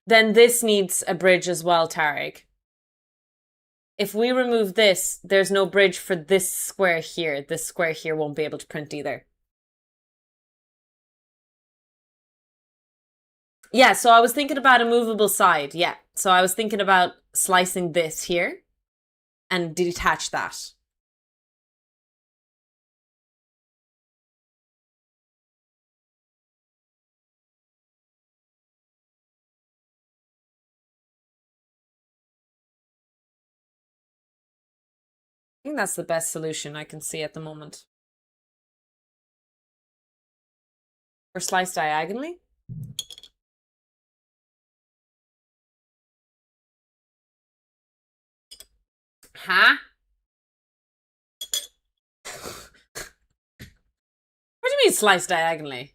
then this needs a bridge as well, Tarek. If we remove this, there's no bridge for this square here. This square here won't be able to print either. Yeah, so I was thinking about a movable side. Yeah, so I was thinking about slicing this here and detach that. I think that's the best solution I can see at the moment. Or slice diagonally. Huh? What do you mean slice diagonally?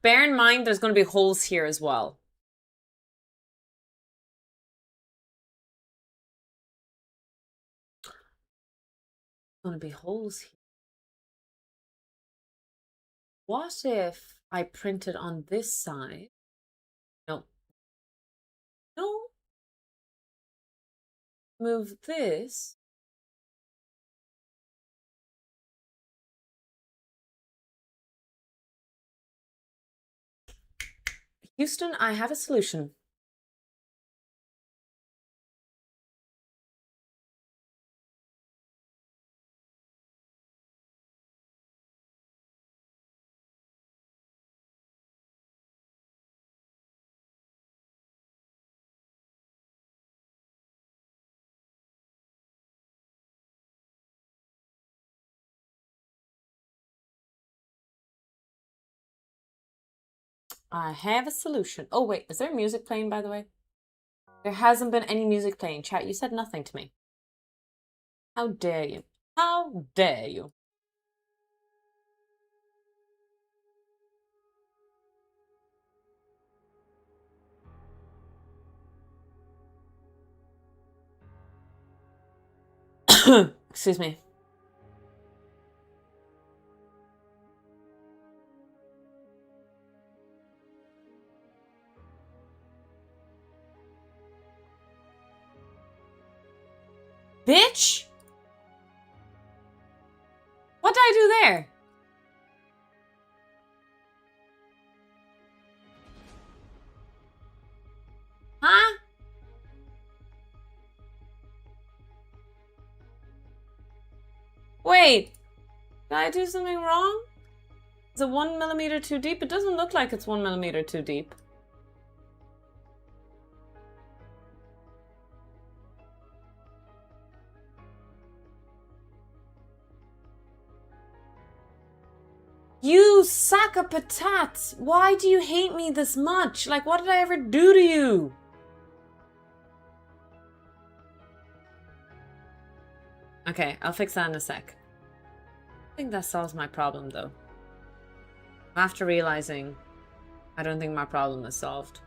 Bear in mind there's going to be holes here as well. Going to be holes here. What if I print it on this side? No. No. Move this. Houston, I have a solution. I have a solution. Oh, wait, is there music playing, by the way? There hasn't been any music playing. Chat, you said nothing to me. How dare you? How dare you? Excuse me. Bitch! What did I do there? Huh? Wait, did I do something wrong? Is it 1 millimeter too deep? It doesn't look like it's 1 millimeter too deep. You sack of patats! Why do you hate me this much? Like, what did I ever do to you? Okay, I'll fix that in a sec. I think that solves my problem, though. After realizing, I don't think my problem is solved.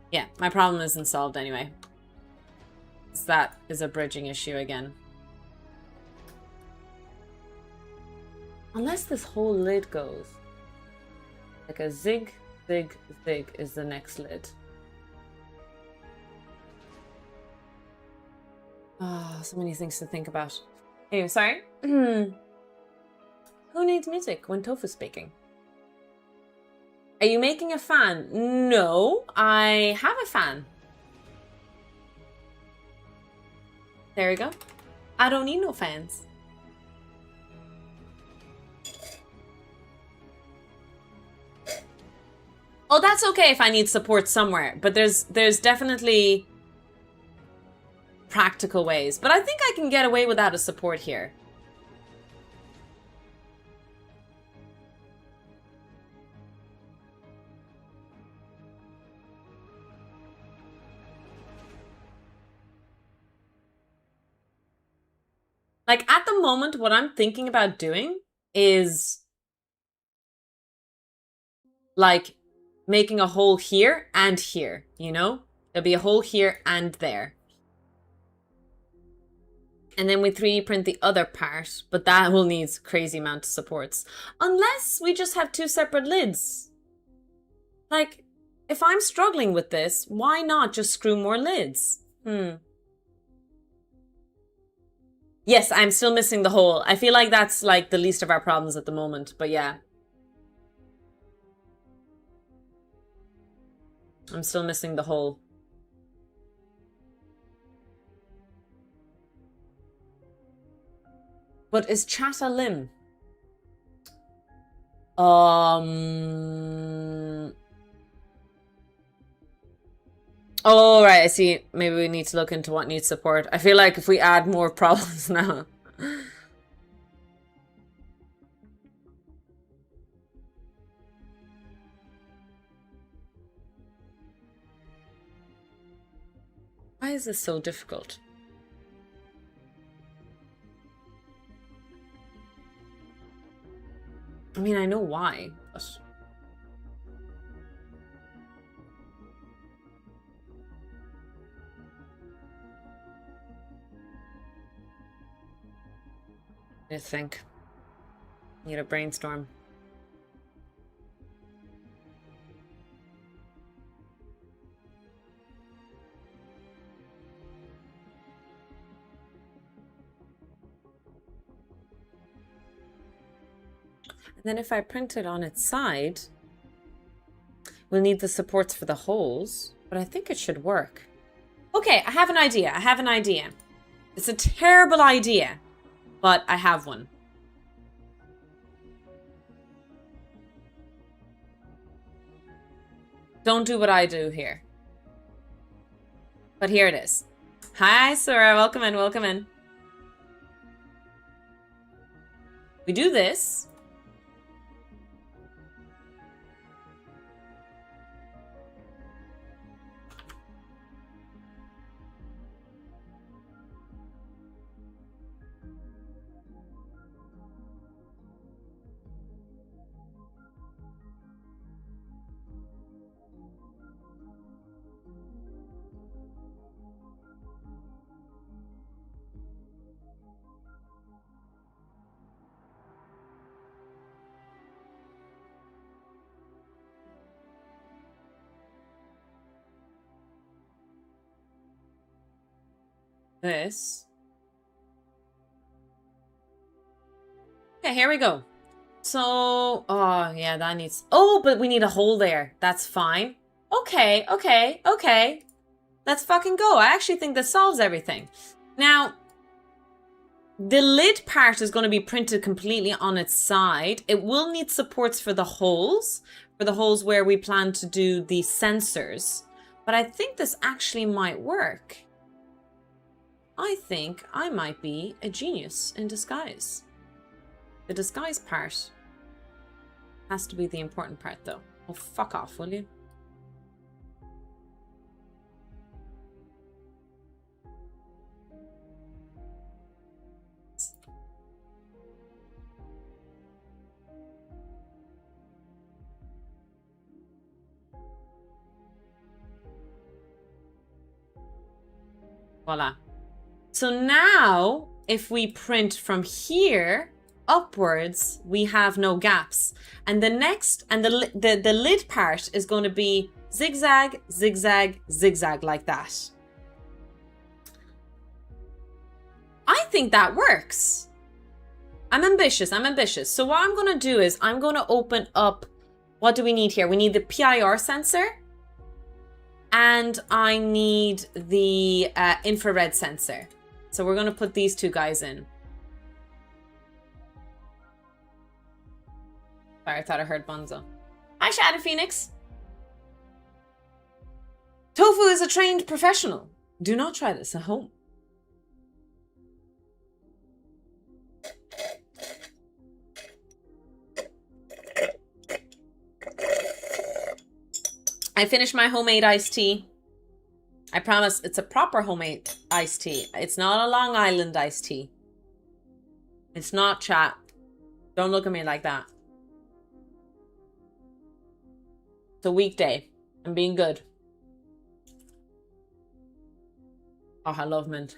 Yeah, my problem isn't solved anyway. That is a bridging issue again. Unless this whole lid goes. Like a zig, zig, zig is the next lid. Ah, so many things to think about. Anyway, sorry. Who needs music when Tofu's speaking? Are you making a fan? No, I have a fan. There we go. I don't need no fans. Oh, that's okay if I need support somewhere, but there's definitely practical ways. But I think I can get away without a support here. Like, at the moment, what I'm thinking about doing is, like, making a hole here and here, you know? There'll be a hole here and there. And then we 3D print the other part, but that will need crazy amount of supports. Unless we just have 2 separate lids. Like, if I'm struggling with this, why not just screw more lids? Yes, I'm still missing the hole. I feel like that's like the least of our problems at the moment, but yeah. I'm still missing the hole. But is chat a limb? Oh, right, I see. Maybe we need to look into what needs support. I feel like if we add more problems now. Why is this so difficult? I mean, I know why, but... I think. Need a brainstorm. And then if I print it on its side, we'll need the supports for the holes, but I think it should work. Okay, I have an idea. I have an idea. It's a terrible idea, but I have one. Don't do what I do here. But here it is. Hi, Sura. Welcome in, welcome in. We do this. This. Okay, here we go. So, oh yeah, that needs, oh, but we need a hole there. That's fine. Okay, okay, okay. Let's fucking go. I actually think this solves everything. Now, the lid part is going to be printed completely on its side. It will need supports for the holes where we plan to do the sensors. But I think this actually might work. I think I might be a genius in disguise. The disguise part has to be the important part, though. Oh, fuck off, will you? Voila. So now, if we print from here upwards, we have no gaps. And the next, and the lid part is going to be zigzag, zigzag, zigzag, like that. I think that works. I'm ambitious, I'm ambitious. So what I'm going to do is I'm going to open up, what do we need here? We need the PIR sensor. And I need the infrared sensor. So we're going to put these two guys in. Sorry, I thought I heard Bonzo. Hi, Shadow Phoenix. Tofu is a trained professional. Do not try this at home. I finished my homemade iced tea. I promise it's a proper homemade iced tea. It's not a Long Island iced tea. It's not, chat. Don't look at me like that. It's a weekday. I'm being good. Oh, I love mint.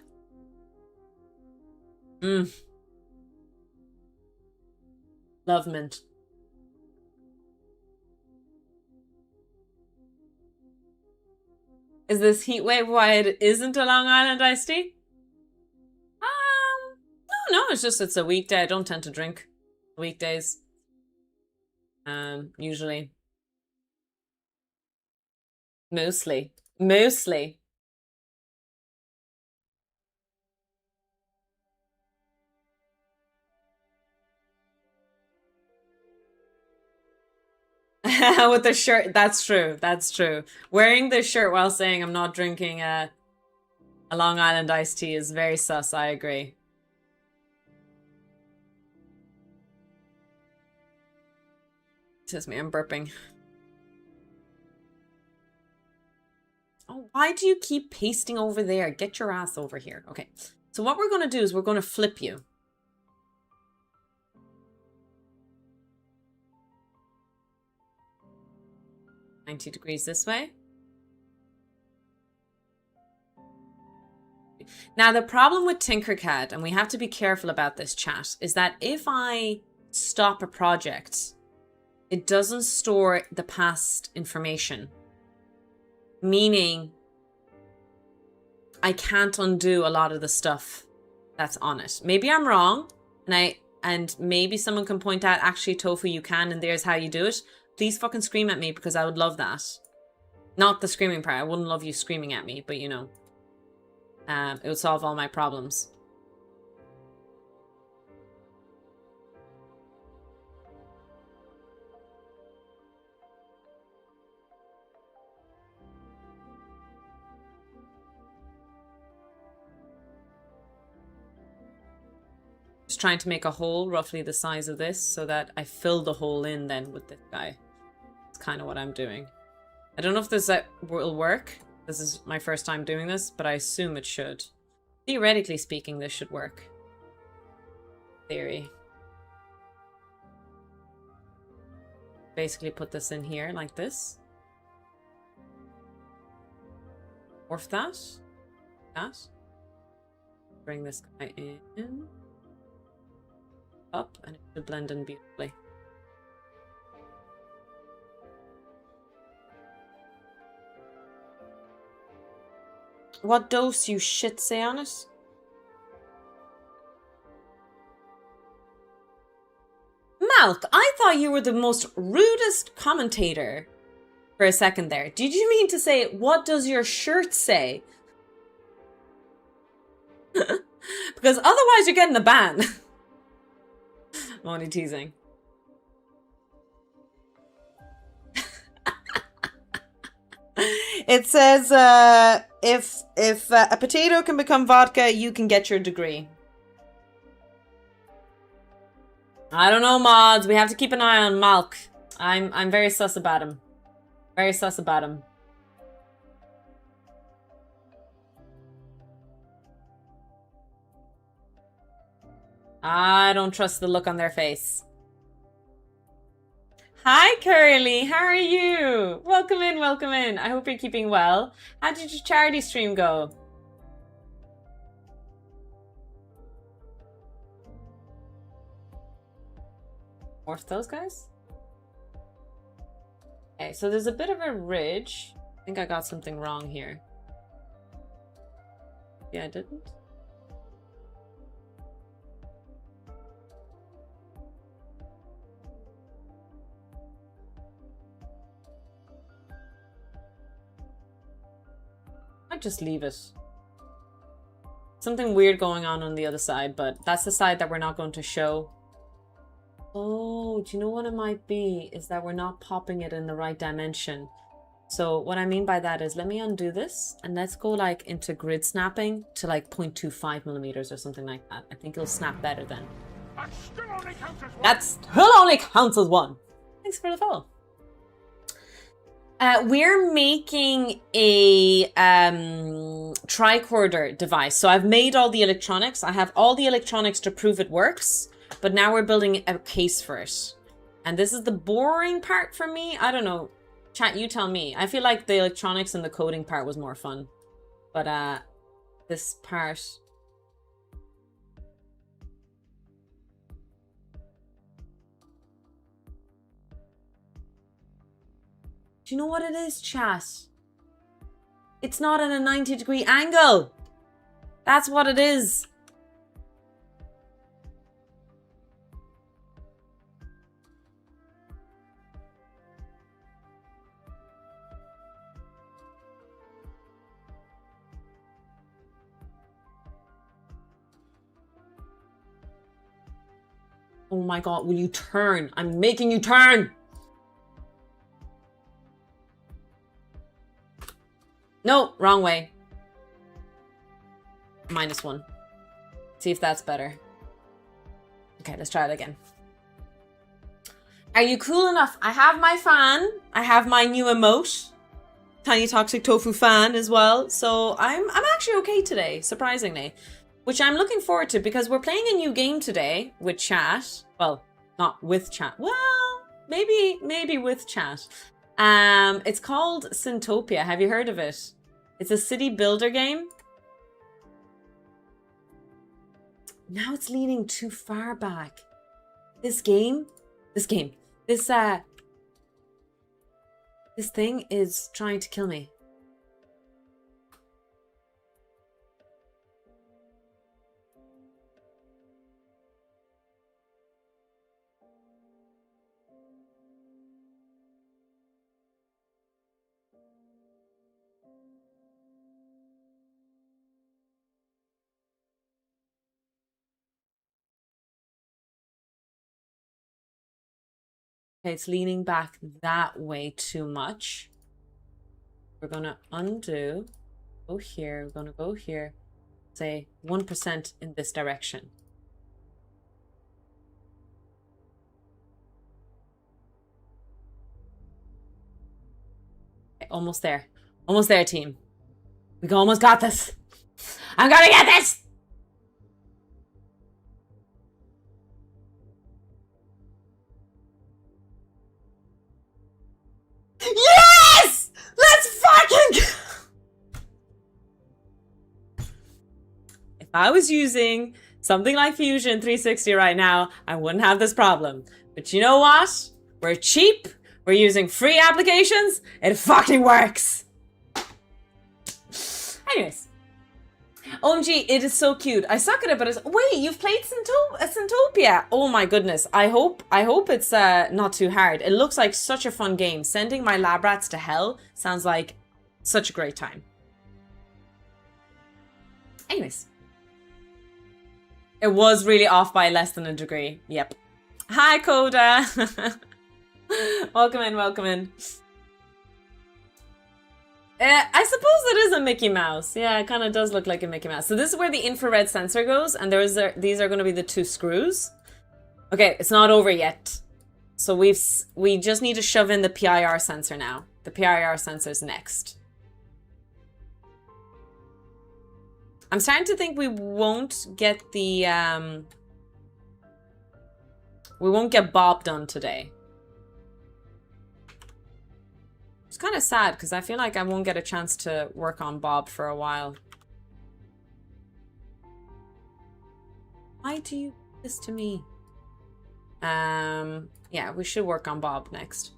Love mint. Is this heat wave why it isn't a Long Island iced tea? No, it's just it's a weekday. I don't tend to drink weekdays. Usually. Mostly. With the shirt, that's true. That's true. Wearing the shirt while saying I'm not drinking a Long Island iced tea is very sus. I agree. Excuse me, I'm burping. Oh, why do you keep pasting over there? Get your ass over here. Okay, so what we're going to do is we're going to flip you. $90 degrees this way. Now, the problem with TinkerCAD, and we have to be careful about this, chat, is that if I stop a project, it doesn't store the past information. Meaning, I can't undo a lot of the stuff that's on it. Maybe I'm wrong, and maybe someone can point out, actually, Tofu, you can, and there's how you do it. Please fucking scream at me, because I would love that. Not the screaming part. I wouldn't love you screaming at me, but you know. It would solve all my problems. Just trying to make a hole roughly the size of this so that I fill the hole in then with this guy. It's kind of what I'm doing. I don't know if this will work. This is my first time doing this, but I assume it should. Theoretically speaking, this should work. Theory. Basically put this in here like this. Morph that. That. Bring this guy in. Up, and it should blend in beautifully. What dose you shit say on it? Malk, I thought you were the most rudest commentator for a second there. Did you mean to say, what does your shirt say? Because otherwise you're getting the ban. I'm only teasing. It says, if a potato can become vodka, you can get your degree. I don't know, mods. We have to keep an eye on Malk. I'm very sus about him. Very sus about him. I don't trust the look on their face. Hi, Curly. How are you? Welcome in, welcome in. I hope you're keeping well. How did your charity stream go? Morph those guys? Okay, so there's a bit of a ridge. I think I got something wrong here. Yeah, I didn't. I'd just leave it. Something weird going on the other side, but that's the side that we're not going to show. Oh, do you know what it might be? Is that we're not popping it in the right dimension. So what I mean by that is, let me undo this and let's go like into grid snapping to like 0.25 millimeters or something like that. I think it'll snap better then. That still only counts as one. That still only counts as one. Thanks for the follow. We're making a tricorder device. So I've made all the electronics. I have all the electronics to prove it works, but now we're building a case for it. And this is the boring part for me. I don't know. Chat, you tell me. I feel like the electronics and the coding part was more fun. But this part... Do you know what it is, chat? It's not at a 90-degree angle. That's what it is. Oh my god, will you turn? I'm making you turn! No, wrong way. -1. See if that's better. Okay, let's try it again. Are you cool enough? I have my fan. I have my new emote. Tiny Toxic Tofu fan as well. So I'm actually okay today, surprisingly. Which I'm looking forward to because we're playing a new game today with chat. Well, not with chat. Well, maybe with chat. It's called Syntopia. Have you heard of it? It's a city builder game. Now it's leaning too far back. This thing is trying to kill me. Okay, it's leaning back that way too much. We're gonna undo, go here, we're gonna go here, say 1% in this direction. Okay, almost there. Almost there, team. We almost got this. I'm gonna get this! Yes! Let's fucking... If I was using something like Fusion 360 right now, I wouldn't have this problem. But you know what? We're cheap. We're using free applications. It fucking works. Anyways. OMG, it is so cute. I suck at it, but it's... Wait, you've played Syntopia. Oh my goodness. I hope it's not too hard. It looks like such a fun game. Sending my lab rats to hell sounds like such a great time. Anyways. It was really off by less than a degree. Yep. Hi, Coda. Welcome in, welcome in. I suppose it is a Mickey Mouse. Yeah, it kind of does look like a Mickey Mouse. So this is where the infrared sensor goes, and these are going to be the 2 screws. Okay, it's not over yet. So we just need to shove in the PIR sensor now. The PIR sensor's next. I'm starting to think we won't get the we won't get Bob done today. It's kind of sad because I feel like I won't get a chance to work on Bob for a while. Why do you do this to me? Yeah, we should work on Bob next.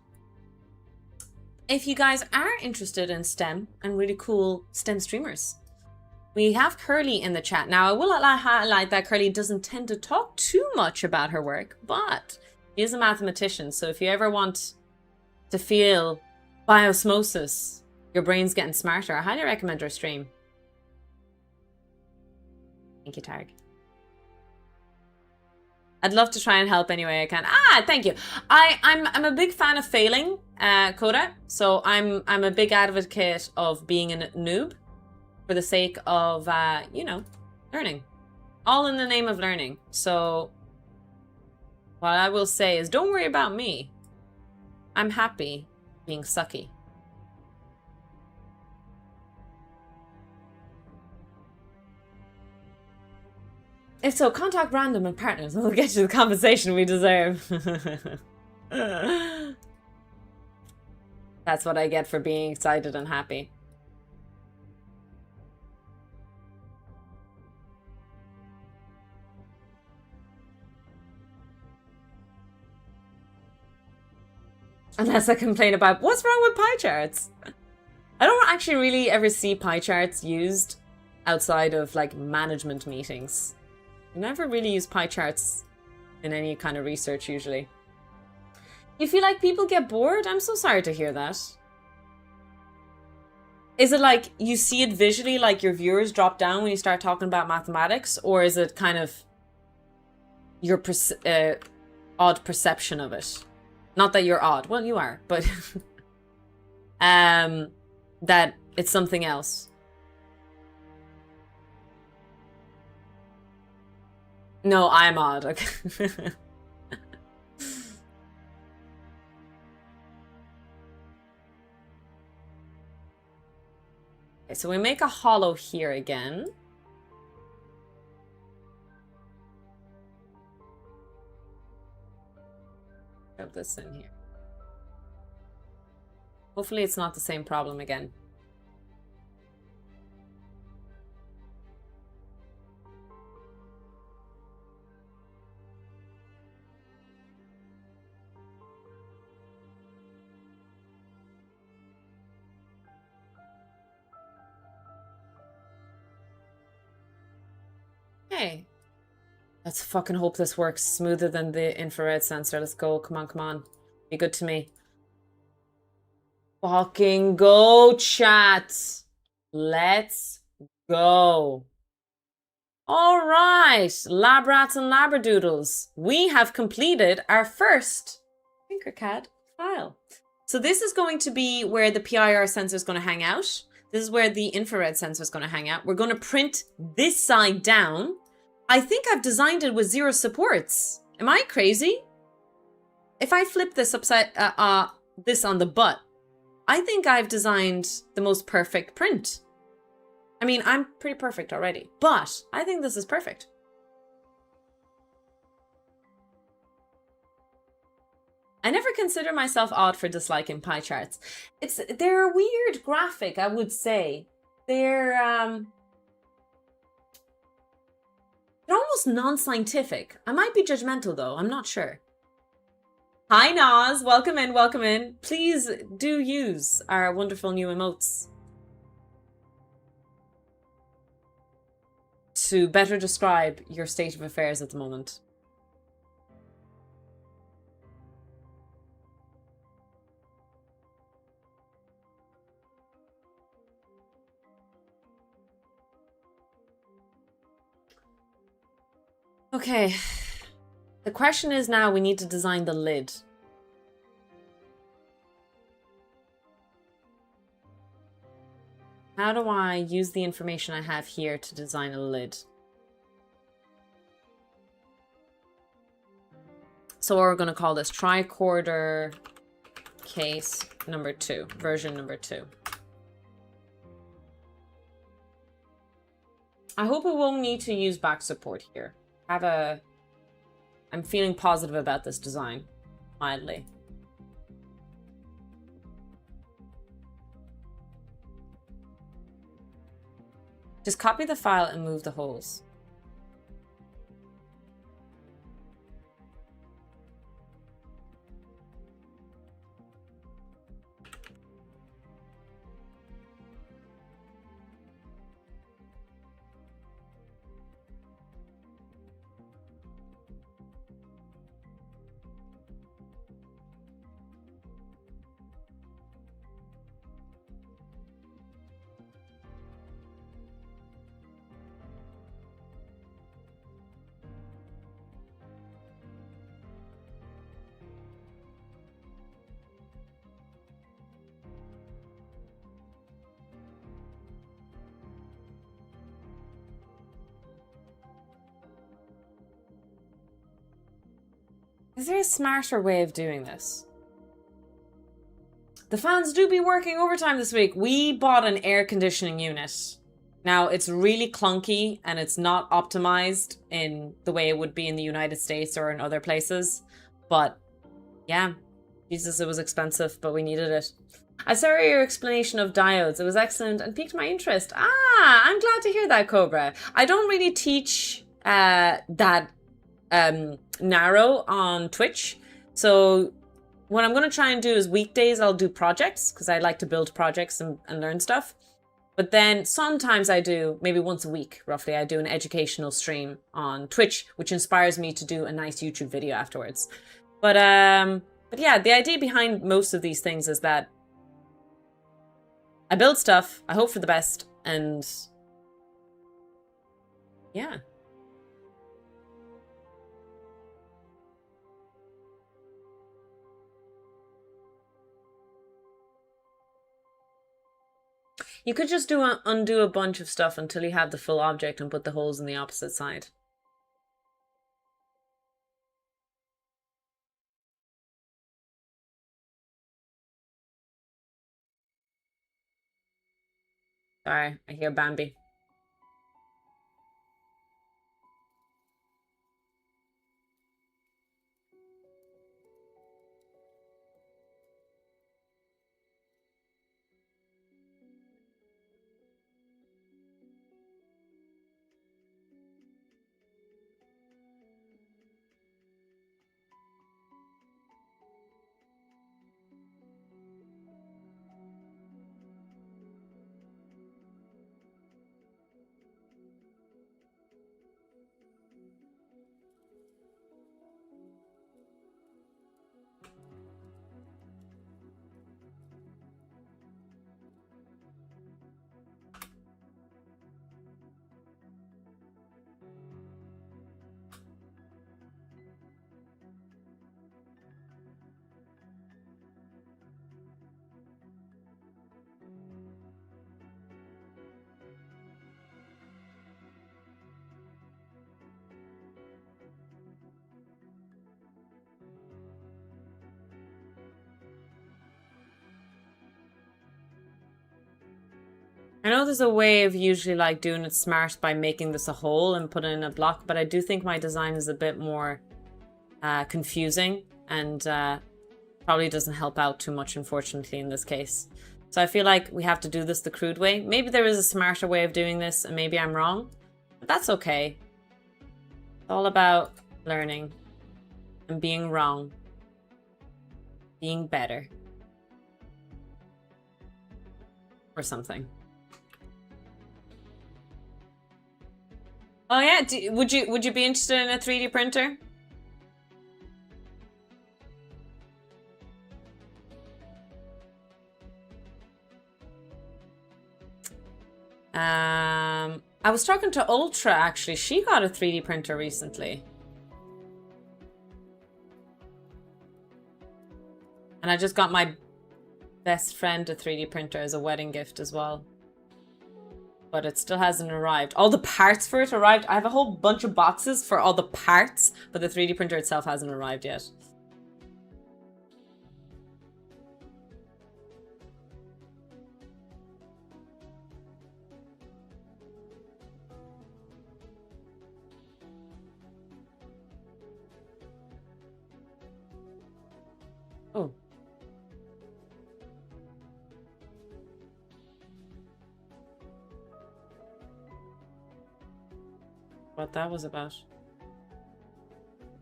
If you guys are interested in STEM and really cool STEM streamers, we have Curly in the chat. Now, I will highlight that Curly doesn't tend to talk too much about her work, but she is a mathematician. So if you ever want to feel by osmosis, your brain's getting smarter, I highly recommend her stream. Thank you, Targ. I'd love to try and help any way I can. Thank you. I'm a big fan of failing, Coda. So I'm a big advocate of being a noob for the sake of, you know, learning. All in the name of learning. So what I will say is don't worry about me. I'm happy being sucky. If so, contact random and partners and we'll get you the compensation we deserve. That's what I get for being excited and happy. Unless I complain about what's wrong with pie charts. I don't actually really ever see pie charts used outside of like management meetings. I never really use pie charts in any kind of research usually. You feel like people get bored? I'm so sorry to hear that. Is it like you see it visually, like your viewers drop down when you start talking about mathematics? Or is it kind of your odd perception of it? Not that you're odd. Well, you are, but that it's something else. No, I'm odd. Okay. Okay, so we make a hollow here again. Put this in here. Hopefully it's not the same problem again. Okay. Let's fucking hope this works smoother than the infrared sensor. Let's go. Come on, come on. Be good to me. Fucking go, chat. Let's go. All right, lab rats and labradoodles. We have completed our first TinkerCAD file. So this is going to be where the PIR sensor is going to hang out. This is where the infrared sensor is going to hang out. We're going to print this side down. I think I've designed it with 0 supports. Am I crazy? If I flip this upside, this on the butt, I think I've designed the most perfect print. I mean, I'm pretty perfect already, but I think this is perfect. I never consider myself odd for disliking pie charts. They're a weird graphic, I would say. They're almost non-scientific. I might be judgmental though, I'm not sure. Hi Naz, welcome in, welcome in. Please do use our wonderful new emotes to better describe your state of affairs at the moment. Okay, the question is now we need to design the lid. How do I use the information I have here to design a lid? So we're going to call this tricorder case number 2, version number 2. I hope we won't need to use back support here. I'm feeling positive about this design, mildly. Just copy the file and move the holes. Is there a smarter way of doing this? The fans do be working overtime this week. We bought an air conditioning unit. Now, it's really clunky and it's not optimized in the way it would be in the United States or in other places. But yeah, Jesus, it was expensive, but we needed it. I saw your explanation of diodes. It was excellent and piqued my interest. Ah, I'm glad to hear that, Cobra. I don't really teach that narrow on Twitch. So what I'm going to try and do is weekdays I'll do projects because I like to build projects and learn stuff. But then sometimes I do, maybe once a week, roughly, I do an educational stream on Twitch, which inspires me to do a nice YouTube video afterwards. But yeah, the idea behind most of these things is that I build stuff, I hope for the best, and yeah. You could just undo a bunch of stuff until you have the full object and put the holes in the opposite side. Sorry, I hear Bambi. I know there's a way of usually like doing it smart by making this a hole and putting in a block, but I do think my design is a bit more confusing and probably doesn't help out too much, unfortunately, in this case. So I feel like we have to do this the crude way. Maybe there is a smarter way of doing this and maybe I'm wrong, but that's okay. It's all about learning and being wrong, being better or something. Oh yeah, would you be interested in a 3D printer? I was talking to Ultra actually. She got a 3D printer recently. And I just got my best friend a 3D printer as a wedding gift as well. But it still hasn't arrived. All the parts for it arrived. I have a whole bunch of boxes for all the parts, but the 3D printer itself hasn't arrived yet. Oh. What that was about.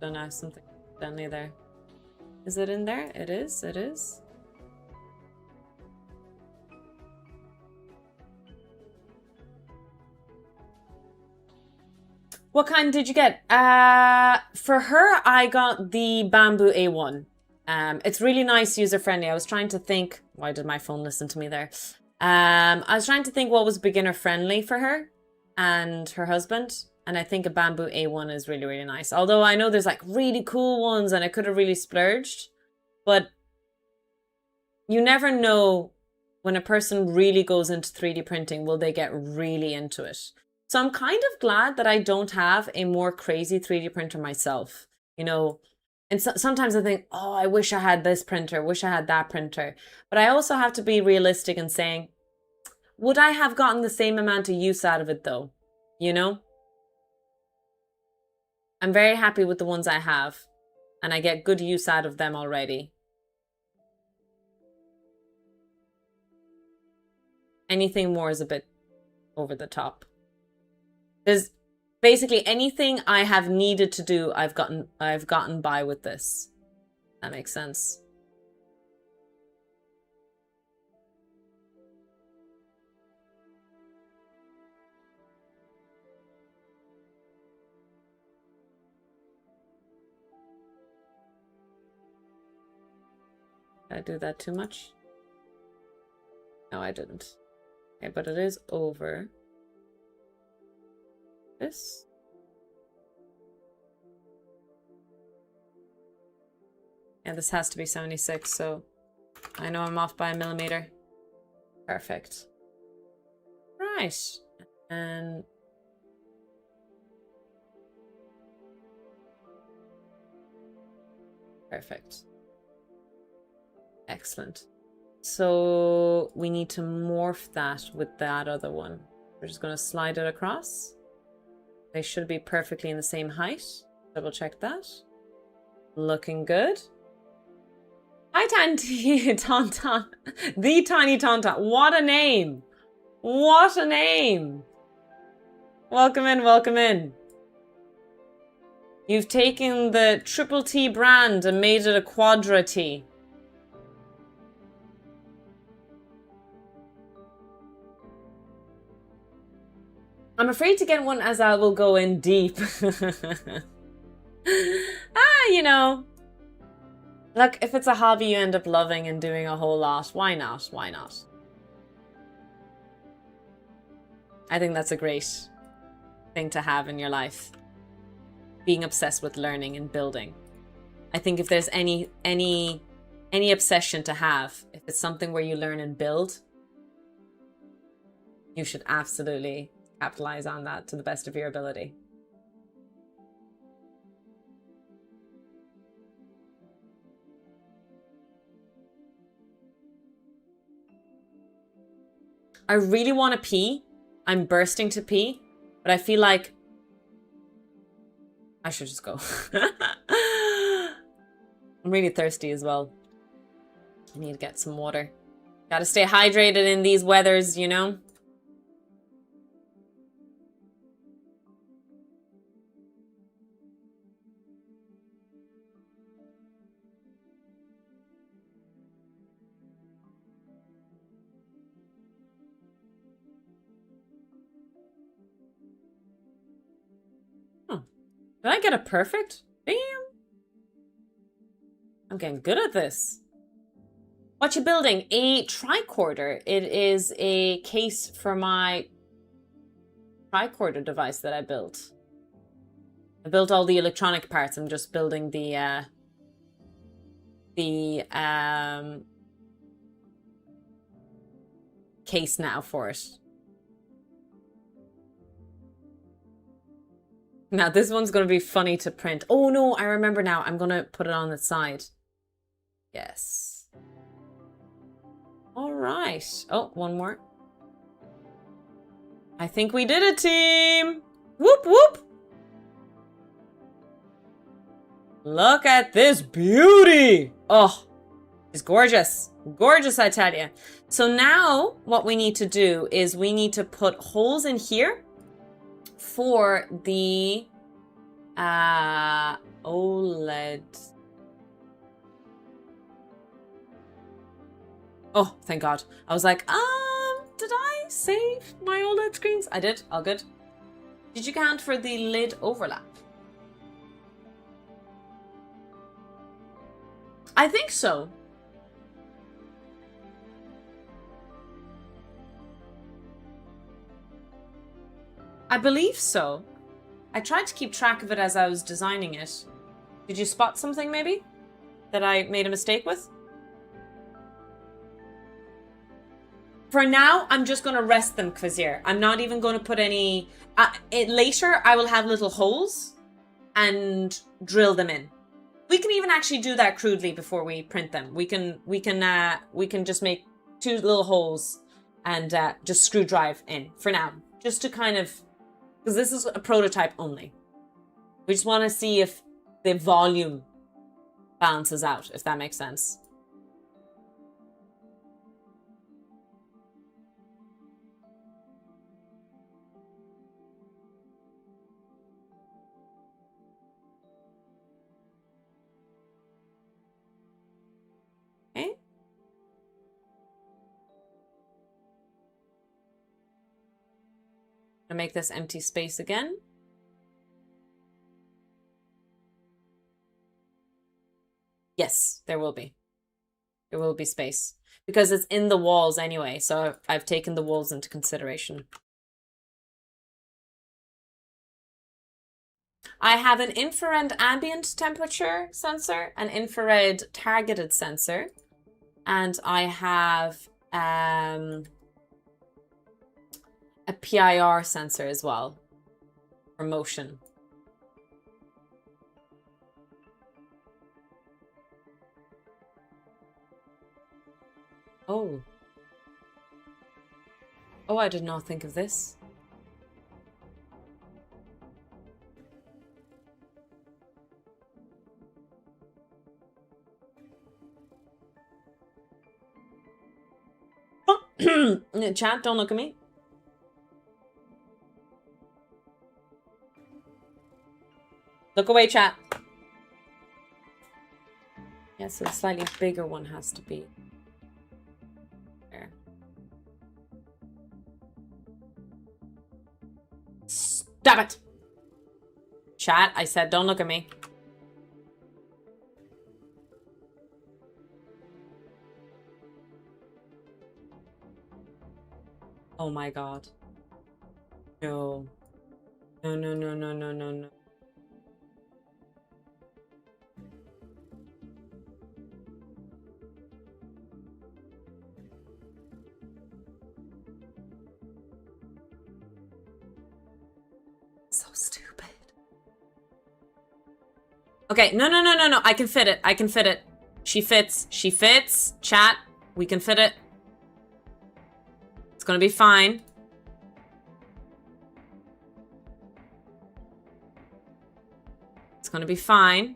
Don't know, something definitely there. Is it in there? It is, it is. What kind did you get? For her, I got the Bamboo A1. It's really nice, user-friendly. I was trying to think... Why did my phone listen to me there? I was trying to think what was beginner-friendly for her and her husband. And I think a Bamboo A1 is really, really nice. Although I know there's like really cool ones and I could have really splurged. But you never know when a person really goes into 3D printing, will they get really into it? So I'm kind of glad that I don't have a more crazy 3D printer myself. You know, And sometimes I think, oh, I wish I had this printer, wish I had that printer. But I also have to be realistic and saying, would I have gotten the same amount of use out of it though? You know? I'm very happy with the ones I have, and I get good use out of them already. Anything more is a bit over the top. There's basically anything I have needed to do, I've gotten by with this. That makes sense. Did I do that too much? No, I didn't. Okay, but it is over this. Yeah, this has to be 76, so I know I'm off by a millimeter. Perfect. Right. And perfect. Excellent. So we need to morph that with that other one. We're just going to slide it across. They should be perfectly in the same height. Double check that. Looking good. Hi, Tanty Tauntaun. The Tiny Tauntaun. What a name. What a name. Welcome in, welcome in. You've taken the Triple T brand and made it a Quadra T. I'm afraid to get one as I will go in deep. You know. Look, if it's a hobby you end up loving and doing a whole lot, why not? Why not? I think that's a great thing to have in your life. Being obsessed with learning and building. I think if there's any obsession to have, if it's something where you learn and build, you should absolutely capitalize on that to the best of your ability. I really want to pee. I'm bursting to pee, but I feel like I should just go. I'm really thirsty as well. I need to get some water. Gotta stay hydrated in these weathers, you know? Did I get a perfect? Damn. I'm getting good at this. What you building? A tricorder. It is a case for my tricorder device that I built. I built all the electronic parts. I'm just building the case now for it. Now, this one's going to be funny to print. Oh, no, I remember now. I'm going to put it on the side. Yes. All right. Oh, one more. I think we did it, team. Whoop, whoop. Look at this beauty. Oh, it's gorgeous. Gorgeous, I tell you. So now what we need to do is we need to put holes in here for the OLED. Oh, thank God. I was like, did I save my OLED screens? I did. All good. Did you count for the lid overlap? I think so. I believe so. I tried to keep track of it as I was designing it. Did you spot something maybe that I made a mistake with? For now, I'm just going to rest them, Kvazier. I'm not even going to put any... later, I will have little holes and drill them in. We can even actually do that crudely before we print them. We can just make 2 little holes and just screw drive in for now, just to kind of, because this is a prototype only. We just want to see if the volume balances out, if that makes sense. Okay. I'm gonna make this empty space again. Yes, there will be. There will be space. Because it's in the walls anyway, so I've taken the walls into consideration. I have an infrared ambient temperature sensor, an infrared targeted sensor, and I have a PIR sensor as well for motion. Oh. Oh, I did not think of this. Chat, don't look at me. Look away, chat. Yeah, so the slightly bigger one has to be there. Stop it! Chat, I said don't look at me. Oh my god. No. No, no, no, no, no, no, no. So stupid. Okay, no, no, no, no, no. I can fit it. I can fit it. She fits. She fits. Chat, we can fit it. It's gonna be fine. It's gonna be fine.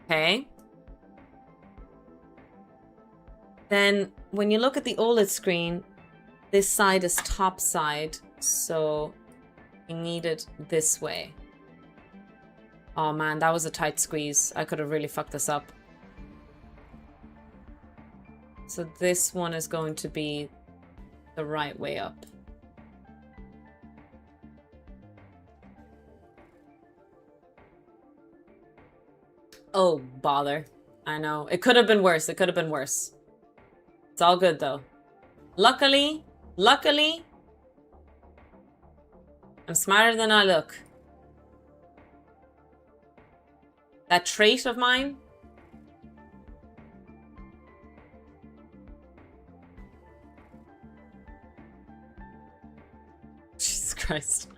Okay. Then when you look at the OLED screen, this side is top side, so we need it this way. Oh man, that was a tight squeeze. I could have really fucked this up. So this one is going to be the right way up. Oh, bother. I know. It could have been worse. It could have been worse. It's all good though. Luckily, I'm smarter than I look. That trait of mine. Jesus Christ.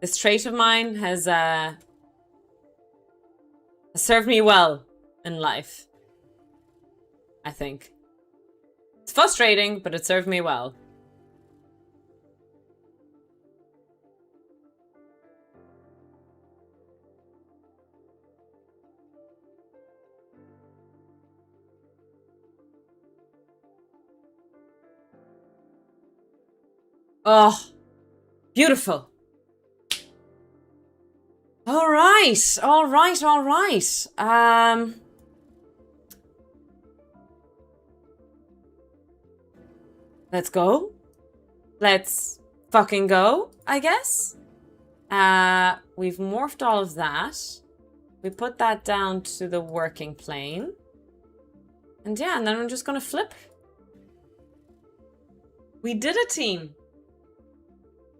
This trait of mine has served me well in life. I think. It's frustrating, but it served me well. Oh, beautiful. All right, all right, all right. Let's go. Let's fucking go, I guess. We've morphed all of that. We put that down to the working plane. And yeah, and then we're just gonna flip. We did it, team.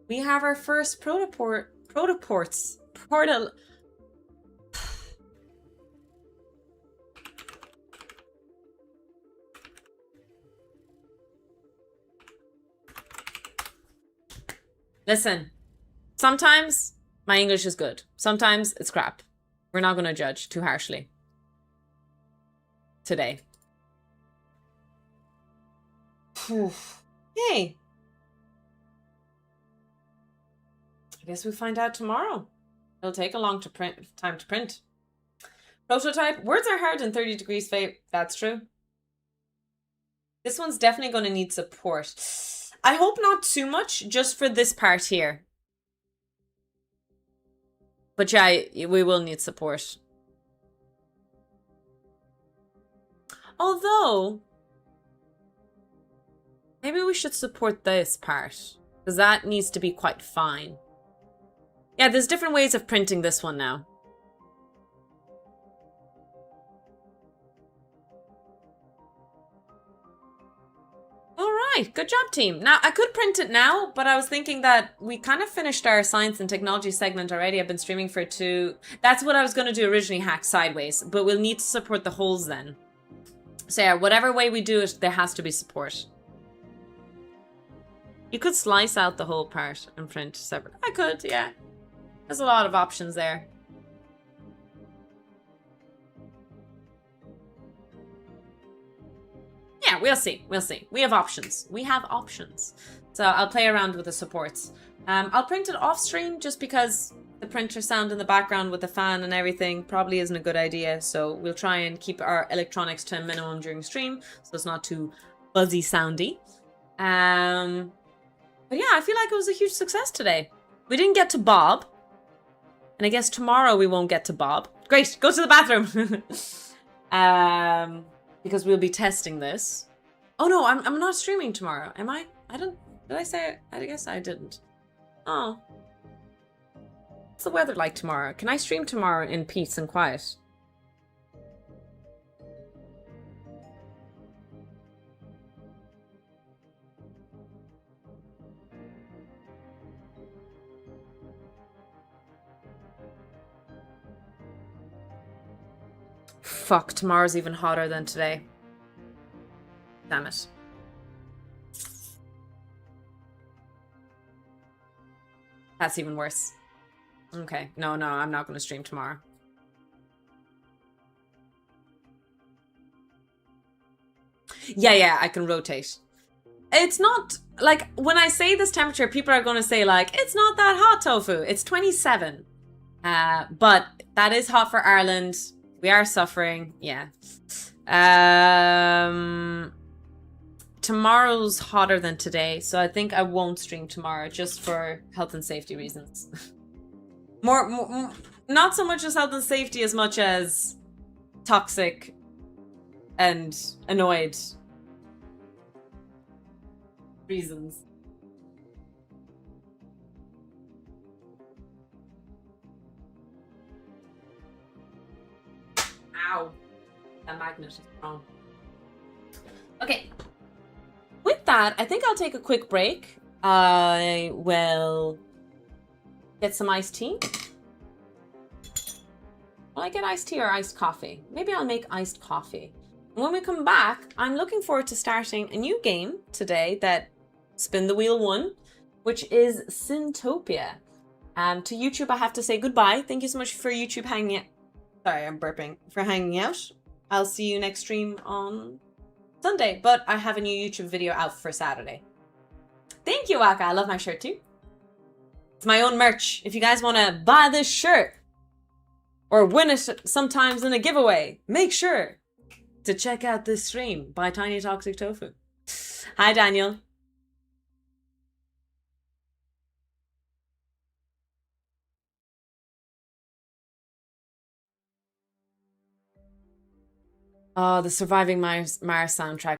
We have our first protoports. Portal. Listen, sometimes my English is good. Sometimes it's crap. We're not going to judge too harshly today. Hey. I guess we'll find out tomorrow. It'll take a long time to print. Prototype. Words are hard in 30 degrees Faye. That's true. This one's definitely going to need support. I hope not too much, just for this part here. But yeah, we will need support. Although, maybe we should support this part, because that needs to be quite fine. Yeah, there's different ways of printing this one now. Alright, good job, team. Now, I could print it now, but I was thinking that we kind of finished our science and technology segment already. I've been streaming for 2. That's what I was going to do originally, hack sideways, but we'll need to support the holes then. So yeah, whatever way we do it, there has to be support. You could slice out the whole part and print separate. I could, yeah. There's a lot of options there. Yeah, we'll see. We'll see. We have options. We have options. So I'll play around with the supports. I'll print it off stream just because the printer sound in the background with the fan and everything probably isn't a good idea. So we'll try and keep our electronics to a minimum during stream so it's not too buzzy soundy. But yeah, I feel like it was a huge success today. We didn't get to Bob. And I guess tomorrow we won't get to Bob. Great, go to the bathroom. Because we'll be testing this. Oh no, I'm not streaming tomorrow, am I? Did I say it? I guess I didn't. Oh. What's the weather like tomorrow? Can I stream tomorrow in peace and quiet? Fuck, tomorrow's even hotter than today. Damn it. That's even worse. Okay, no, I'm not going to stream tomorrow. Yeah, I can rotate. It's not, like, when I say this temperature, people are going to say, like, it's not that hot, Tofu. It's 27. But that is hot for Ireland. We are suffering, yeah. Tomorrow's hotter than today, so I think I won't stream tomorrow just for health and safety reasons. more, not so much as health and safety as much as toxic and annoyed reasons. Ow. That magnet is strong. Okay. With that, I think I'll take a quick break. I will get some iced tea. Will I get iced tea or iced coffee? Maybe I'll make iced coffee. When we come back, I'm looking forward to starting a new game today that Spin the Wheel won, which is Syntopia. To YouTube, I have to say goodbye. Thank you so much for YouTube hanging out. Sorry, I'm burping. For hanging out. I'll see you next stream on Sunday, but I have a new YouTube video out for Saturday. Thank you, Waka. I love my shirt too. It's my own merch. If you guys want to buy this shirt or win it sometimes in a giveaway, make sure to check out this stream by Tiny Toxic Tofu. Hi, Daniel. Oh, the Surviving Mars soundtrack.